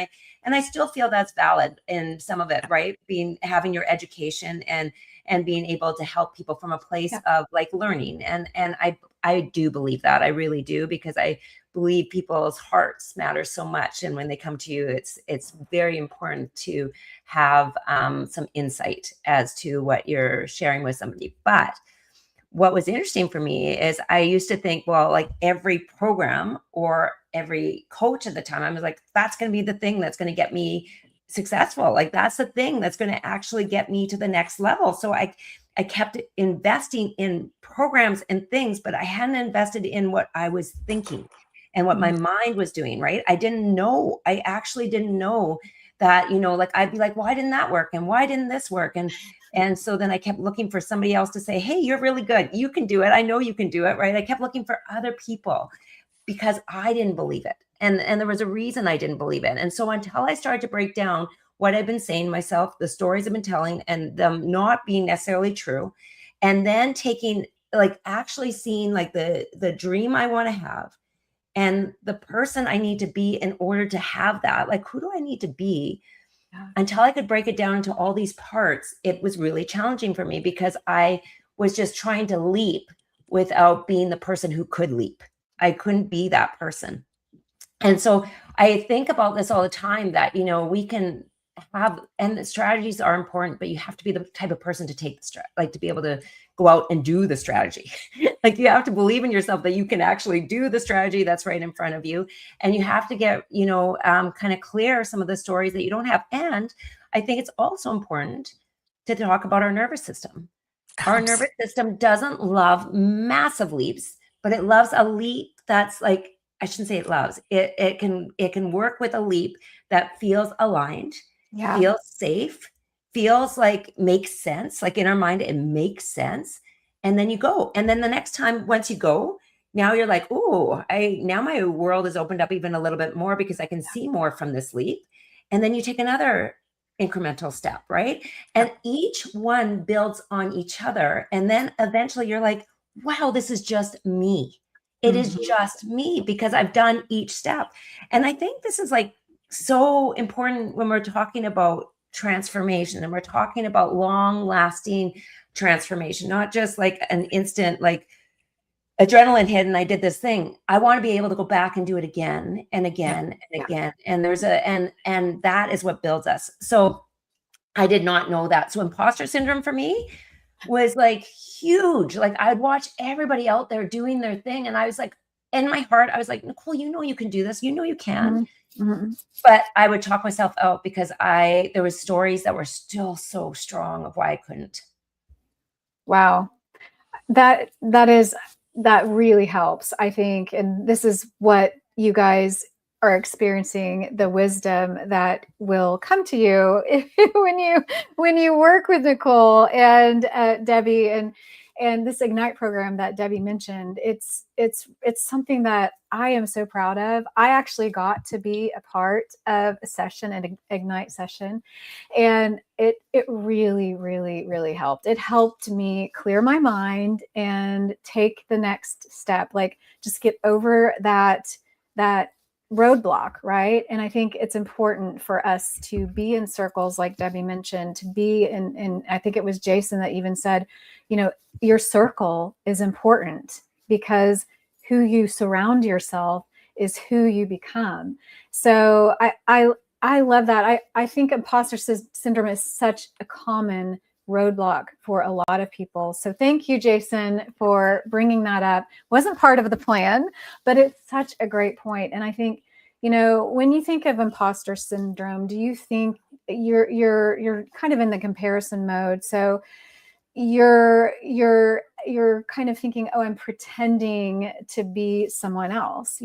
I still feel that's valid in some of it, right? Having your education and being able to help people from a place of like learning. And I do believe that. I really do, because I believe people's hearts matter so much. And when they come to you, it's very important to have some insight as to what you're sharing with somebody. But what was interesting for me is I used to think, well, like every program or every coach at the time, I was like, that's going to be the thing that's going to get me successful. Like that's the thing that's going to actually get me to the next level. So I kept investing in programs and things, but I hadn't invested in what I was thinking and what my mind was doing, right? I actually didn't know that, like I'd be like, why didn't that work? And why didn't this work? And so then I kept looking for somebody else to say, hey, you're really good. You can do it. I know you can do it, right? I kept looking for other people because I didn't believe it. And there was a reason I didn't believe it. And so until I started to break down what I've been saying to myself, the stories I've been telling, and them not being necessarily true, and then taking, like, actually seeing like the dream I want to have and the person I need to be in order to have that, like, who do I need to be? Until I could break it down into all these parts, it was really challenging for me because I was just trying to leap without being the person who could leap. I couldn't be that person. And so I think about this all the time that, we can have, and the strategies are important, but you have to be the type of person to take the like to be able to go out and do the strategy. Like you have to believe in yourself that you can actually do the strategy that's right in front of you. And you have to get, kind of clear some of the stories that you don't have. And I think it's also important to talk about our nervous system. Our nervous system doesn't love massive leaps, but it loves a leap that's like, I shouldn't say it loves. It can work with a leap that feels aligned, feels safe, feels like makes sense. Like in our mind, it makes sense. And then you go. And then the next time, once you go, now you're like, oh, now my world is opened up even a little bit more because I can see more from this leap. And then you take another incremental step, right? And each one builds on each other. And then eventually you're like, wow, this is just me. It is just me because I've done each step. And I think this is like so important when we're talking about transformation and we're talking about long lasting transformation, not just like an instant, like adrenaline hit and I did this thing. I want to be able to go back and do it again and again and again. And and that is what builds us. So I did not know that. So imposter syndrome for me was like huge. Like I'd watch everybody out there doing their thing. And I was like, in my heart, I was like, Nicole, you can do this. You can. But I would talk myself out because there was stories that were still so strong of why I couldn't. Wow. That really helps, I think. And this is what you guys are experiencing, the wisdom that will come to you when you work with Nicole and Debbie and this Ignite program that Debbie mentioned. It's something that I am so proud of. I actually got to be a part of a session, an Ignite session, and it really, really, really helped. It helped me clear my mind and take the next step, like just get over that roadblock, right? And I think it's important for us to be in circles, like Debbie mentioned, to be in I think it was Jason that even said, your circle is important because who you surround yourself is who you become. So I love that. I think imposter syndrome is such a common roadblock for a lot of people. So thank you, Jason, for bringing that up. Wasn't part of the plan, but it's such a great point. And I think, when you think of imposter syndrome, do you think you're kind of in the comparison mode? So you're you're kind of thinking, oh, I'm pretending to be someone else,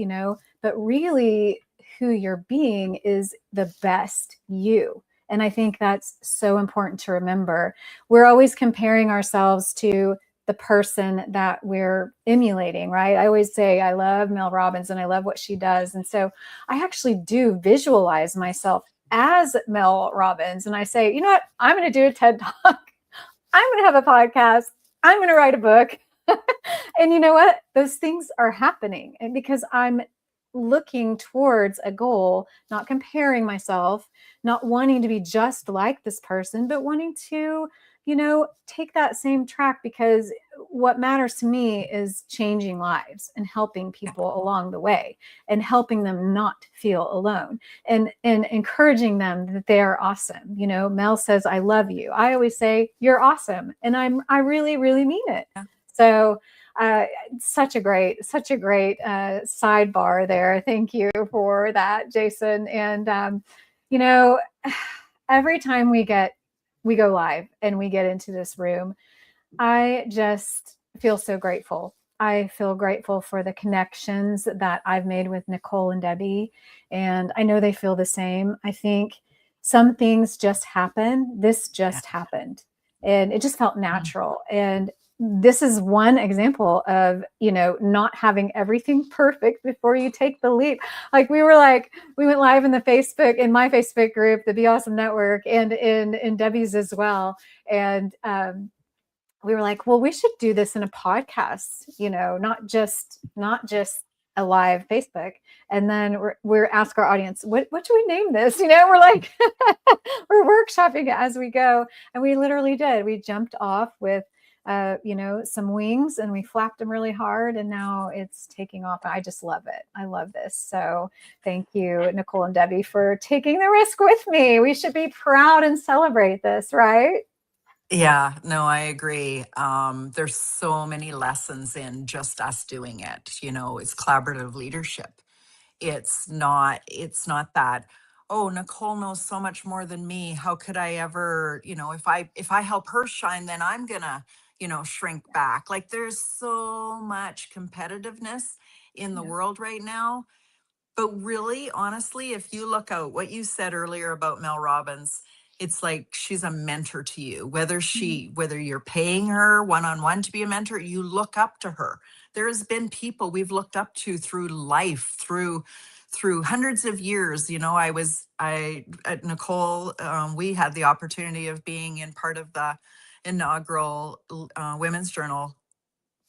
but really who you're being is the best you. And I think that's so important to remember. We're always comparing ourselves to the person that we're emulating, right? I always say, I love Mel Robbins and I love what she does. And so I actually do visualize myself as Mel Robbins. And I say, you know what? I'm going to do a TED Talk. I'm going to have a podcast. I'm going to write a book. And you know what? Those things are happening. And because I'm looking towards a goal, not comparing myself, not wanting to be just like this person, but wanting to, take that same track, because what matters to me is changing lives and helping people along the way and helping them not feel alone and encouraging them that they are awesome. Mel says, I love you. I always say, you're awesome. And I really, really mean it. Yeah. So such a great sidebar there. Thank you for that, Jason. And every time we go live and we get into this room, I just feel so grateful. I feel grateful for the connections that I've made with Nicole and Debbie, and I know they feel the same. I think some things just happen. This just happened, and it just felt natural. And this is one example of, not having everything perfect before you take the leap. Like we went live in my Facebook group, the Be Awesome Network, and in Debbie's as well. And we were like, well, we should do this in a podcast, not just a live Facebook. And then we're ask our audience, what should we name this? We're like, we're workshopping it as we go. And we literally did. We jumped off with some wings and we flapped them really hard, and now it's taking off. I just love it. I love this. So thank you, Nicole and Debbie, for taking the risk with me. We should be proud and celebrate this, right? Yeah, no, I agree. There's so many lessons in just us doing it. It's collaborative leadership. It's not that, oh, Nicole knows so much more than me. How could I ever, if I help her shine, then I'm gonna, shrink back. Like there's so much competitiveness in the world right now. But really, honestly, if you look out what you said earlier about Mel Robbins, it's like she's a mentor to you. Whether you're paying her one-on-one to be a mentor, you look up to her. There's been people we've looked up to through life, through hundreds of years. I at Nicole, we had the opportunity of being in part of the inaugural Women's Journal,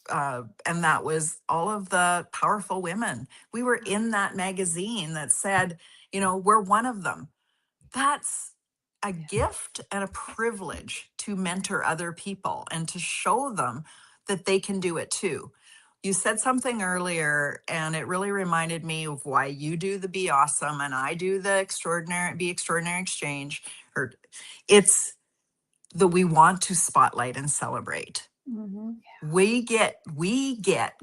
and that was all of the powerful women. We were in that magazine that said, we're one of them. That's a gift and a privilege to mentor other people and to show them that they can do it too. You said something earlier, and it really reminded me of why you do the Be Awesome and I do the Be Extraordinary Exchange. Or it's that we want to spotlight and celebrate. Mm-hmm. We get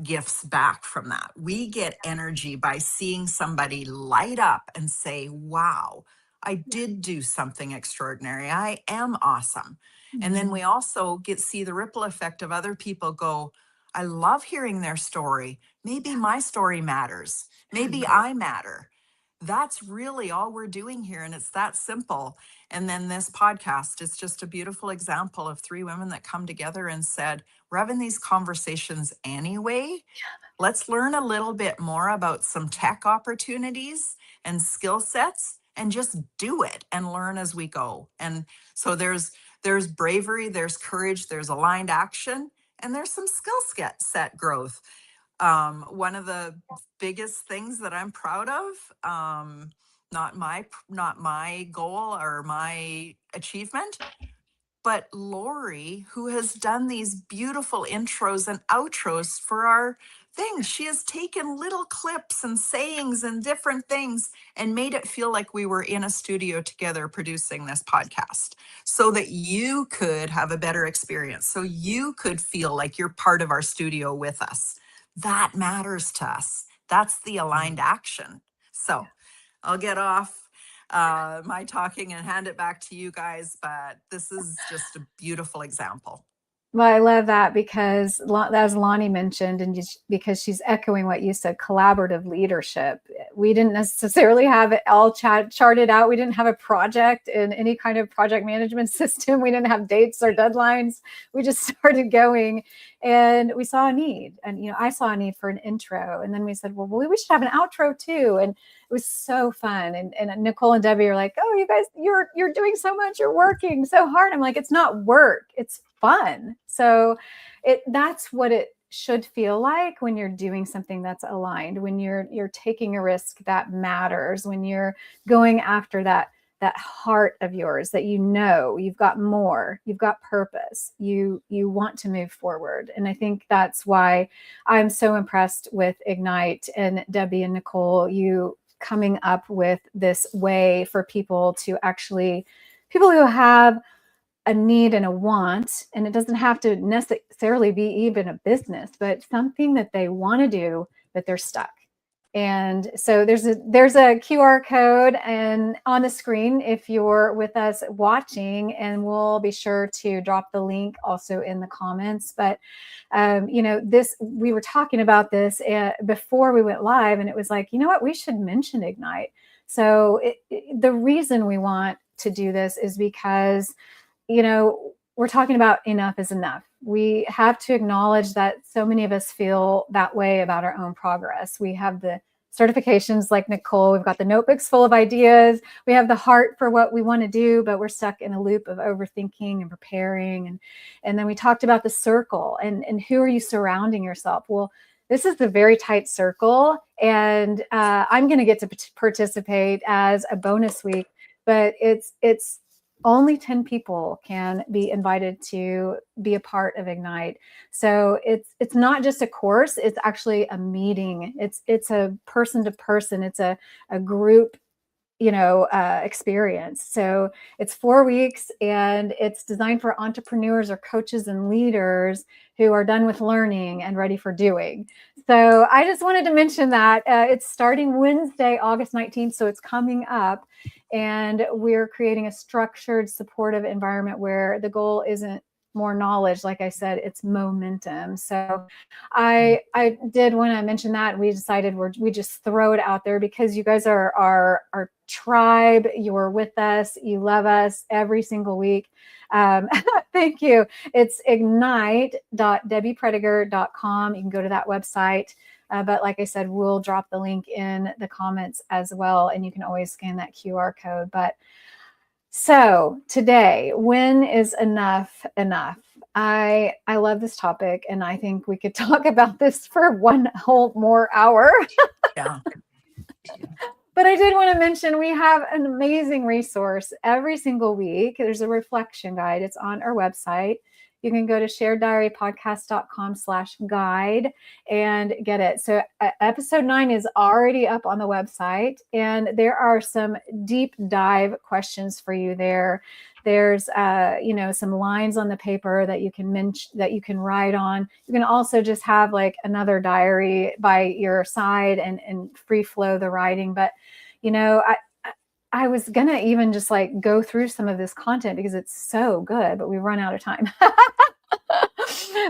gifts back from that. We get energy by seeing somebody light up and say, wow, I did do something extraordinary. I am awesome. And then we also see the ripple effect of other people go, I love hearing their story. Maybe my story matters. Maybe I matter. That's really all we're doing here. And it's that simple. And then this podcast is just a beautiful example of three women that come together and said, we're having these conversations anyway. Let's learn a little bit more about some tech opportunities and skill sets and just do it and learn as we go. And so there's bravery, there's courage, there's aligned action, and there's some skill set growth. One of the biggest things that I'm proud of, not my goal or my achievement, but Lori, who has done these beautiful intros and outros for our things. She has taken little clips and sayings and different things and made it feel like we were in a studio together producing this podcast so that you could have a better experience, so you could feel like you're part of our studio with us. That matters to us. That's the aligned action. So I'll get off my talking and hand it back to you guys, but this is just a beautiful example. Well, I love that because, as Lonnie mentioned, and because she's echoing what you said, collaborative leadership. We didn't necessarily have it all charted out. We didn't have a project in any kind of project management system. We didn't have dates or deadlines. We just started going, and we saw a need. And I saw a need for an intro, and then we said, well, we should have an outro too. And it was so fun. And Nicole and Debbie are like, oh, you guys, you're doing so much. You're working so hard. I'm like, it's not work. It's fun. So that's what it should feel like when you're doing something that's aligned, when you're taking a risk that matters, when you're going after that heart of yours, that you've got more, you've got purpose, you want to move forward. And I think that's why I'm so impressed with Ignite and Debbie and Nicole, you coming up with this way for people who have a need and a want, and it doesn't have to necessarily be even a business, but something that they want to do, but they're stuck. And so there's a QR code and on the screen if you're with us watching, and we'll be sure to drop the link also in the comments. But we were talking about this before we went live, and it was like, you know what, we should mention Ignite. So the reason we want to do this is because we're talking about enough is enough. We have to acknowledge that so many of us feel that way about our own progress. We have the certifications like Nicole, we've got the notebooks full of ideas, we have the heart for what we want to do, but we're stuck in a loop of overthinking and preparing. And then we talked about the circle and who are you surrounding yourself? Well, this is a very tight circle, and I'm going to get to participate as a bonus week, but it's only 10 people can be invited to be a part of Ignite. So it's not just a course, it's actually a meeting. It's a person to person, it's a group experience. So it's 4 weeks, and it's designed for entrepreneurs or coaches and leaders who are done with learning and ready for doing. So I just wanted to mention that it's starting Wednesday, August 19th. So it's coming up, and we're creating a structured, supportive environment where the goal isn't more knowledge. Like I said, it's momentum. So I did want to mention that. We decided we just throw it out there because you guys are our tribe. You're with us. You love us every single week. Thank you. It's ignite.debbieprediger.com. You can go to that website. But like I said, we'll drop the link in the comments as well, and you can always scan that QR code. But so today, when is enough enough? I love this topic, and I think we could talk about this for one whole more hour. Yeah. But I did want to mention we have an amazing resource every single week. There's a reflection guide. It's on our website. You can go to shareddiarypodcast.com/guide and get it. So episode 9 is already up on the website, and there are some deep dive questions for you there. There's some lines on the paper that you can that you can write on. You can also just have like another diary by your side and free flow the writing. But I was gonna even just like go through some of this content because it's so good, but we run out of time.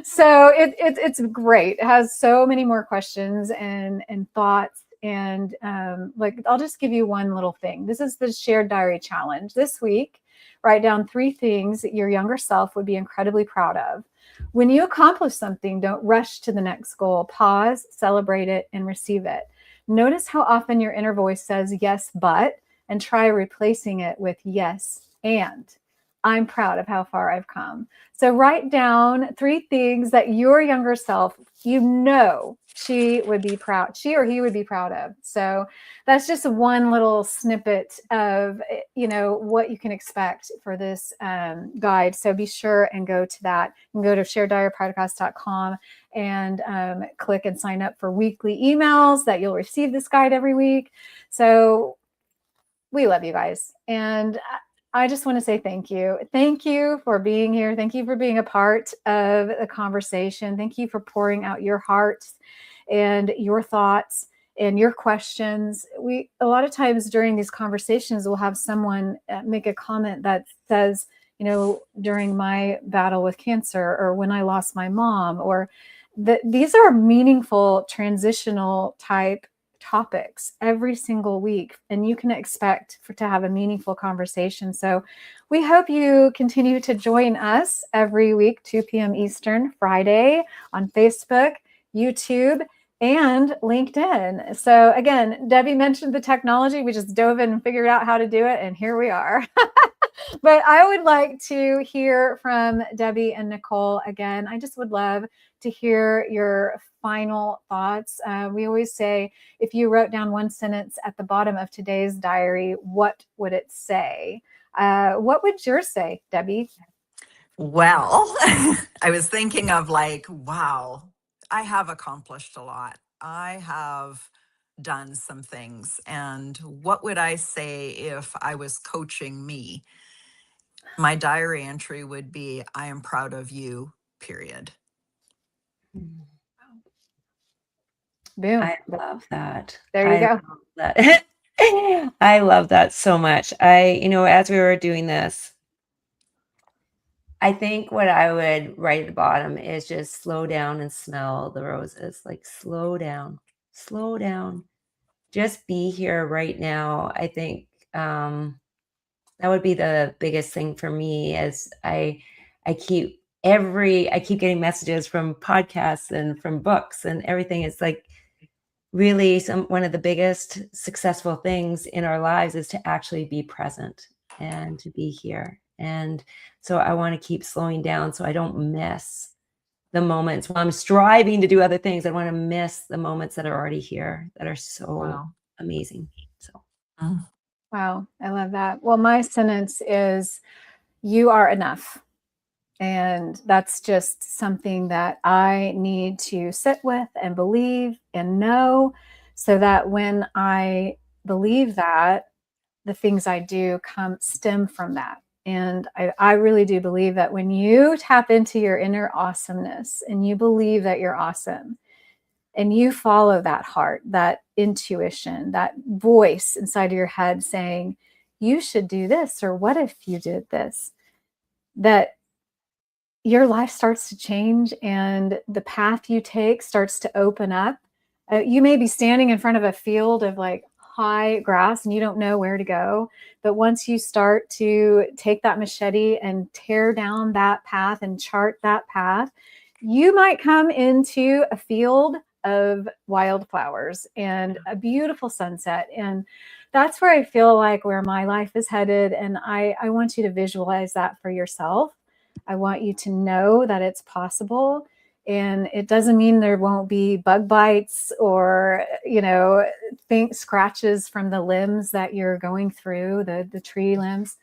So it's great. It has so many more questions and thoughts. And I'll just give you one little thing. This is the Shared Diary Challenge. This week, write down 3 things that your younger self would be incredibly proud of. When you accomplish something, don't rush to the next goal. Pause, celebrate it, and receive it. Notice how often your inner voice says yes, but, and try replacing it with yes, and. I'm proud of how far I've come. So write down 3 things that your younger self, she would be proud, she or he would be proud of. So that's just one little snippet of, what you can expect for this guide. So be sure and go to that. You can go to shareddiarypodcast.com and click and sign up for weekly emails that you'll receive this guide every week. So we love you guys. And I just want to say thank you. Thank you for being here. Thank you for being a part of the conversation. Thank you for pouring out your hearts and your thoughts and your questions. A lot of times during these conversations, we'll have someone make a comment that says, during my battle with cancer, or when I lost my mom, or these are meaningful transitional type topics every single week, and you can expect to have a meaningful conversation. So we hope you continue to join us every week, 2 p.m. Eastern, Friday, on Facebook, YouTube, and LinkedIn. So again, Debbie mentioned the technology. We just dove in and figured out how to do it, and here we are. But I would like to hear from Debbie and Nicole again. I just would love to hear your final thoughts. We always say, if you wrote down one sentence at the bottom of today's diary, what would it say? What would yours say, Debbie? Well, I was thinking of like, wow, I have accomplished a lot. I have done some things. And what would I say if I was coaching me? My diary entry would be, I am proud of you, period. Boom. I love that. There you go. Love that. I love that so much. As we were doing this, I think what I would write at the bottom is just slow down and smell the roses. Like, slow down, just be here right now. I think that would be the biggest thing for me, as I keep getting messages from podcasts and from books and everything. It's like, really, one of the biggest successful things in our lives is to actually be present and to be here. And so I want to keep slowing down so I don't miss the moments when I'm striving to do other things. I want to miss the moments that are already here, that are so amazing. So, wow, I love that. Well, my sentence is, you are enough. And that's just something that I need to sit with and believe and know, so that when I believe that, the things I do stem from that. And I really do believe that when you tap into your inner awesomeness and you believe that you're awesome, and you follow that heart, that intuition, that voice inside of your head saying, you should do this, or what if you did this, that your life starts to change and the path you take starts to open up. You may be standing in front of a field of like high grass and you don't know where to go. But once you start to take that machete and tear down that path and chart that path, you might come into a field of wildflowers and a beautiful sunset. And that's where I feel like where my life is headed. And I want you to visualize that for yourself. I want you to know that it's possible. And it doesn't mean there won't be bug bites or, scratches from the limbs that you're going through, the tree limbs.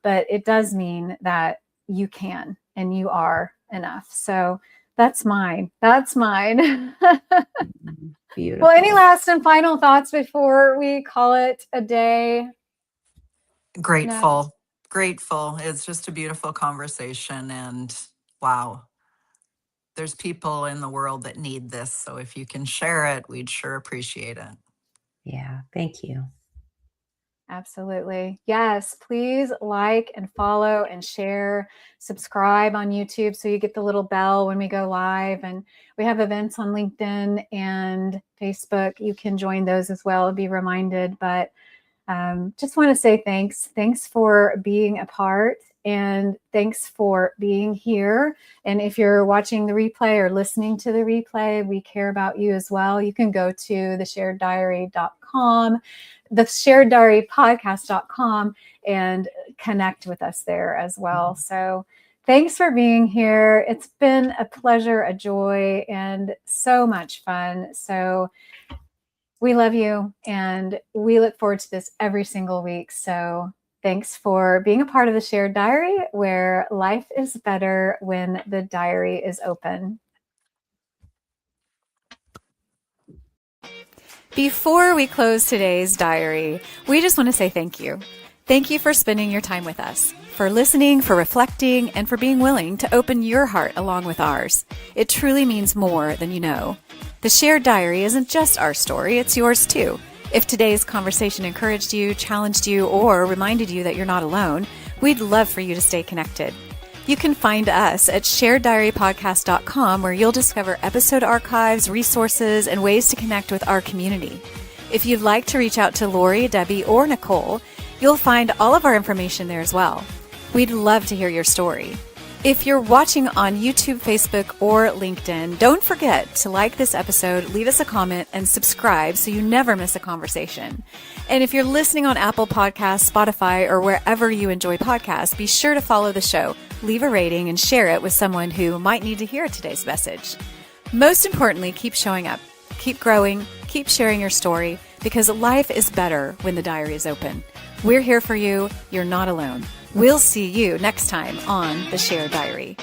But it does mean that you can and you are enough. So that's mine. Beautiful. Well, any last and final thoughts before we call it a day? Grateful. No. Grateful. It's just a beautiful conversation, and wow, there's people in the world that need this. So if you can share it, we'd sure appreciate it. Yeah. Thank you. Absolutely. Yes. Please like and follow and share, subscribe on YouTube so you get the little bell when we go live. And we have events on LinkedIn and Facebook. You can join those as well, be reminded. But just want to say thanks. Thanks for being a part, and thanks for being here. And if you're watching the replay or listening to the replay, we care about you as well. You can go to theshareddiary.com, theshareddiarypodcast.com, and connect with us there as well. So thanks for being here. It's been a pleasure, a joy, and so much fun. So we love you, and we look forward to this every single week. So thanks for being a part of the Shared Diary, where life is better when the diary is open. Before we close today's diary, we just want to say thank you. Thank you for spending your time with us, for listening, for reflecting, and for being willing to open your heart along with ours. It truly means more than you know. The Shared Diary isn't just our story, it's yours too. If today's conversation encouraged you, challenged you, or reminded you that you're not alone, We'd love for you to stay connected. You can find us at shareddiarypodcast.com, where you'll discover episode archives, resources, and ways to connect with our community. If you'd like to reach out to Lori, Debbie, or Nicole, you'll find all of our information there as well. We'd love to hear your story. If you're watching on YouTube, Facebook, or LinkedIn, don't forget to like this episode, leave us a comment, and subscribe so you never miss a conversation. And if you're listening on Apple Podcasts, Spotify, or wherever you enjoy podcasts, be sure to follow the show, leave a rating, and share it with someone who might need to hear today's message. Most importantly, keep showing up, keep growing, keep sharing your story, because life is better when the diary is open. We're here for you. You're not alone. We'll see you next time on The Shared Diary.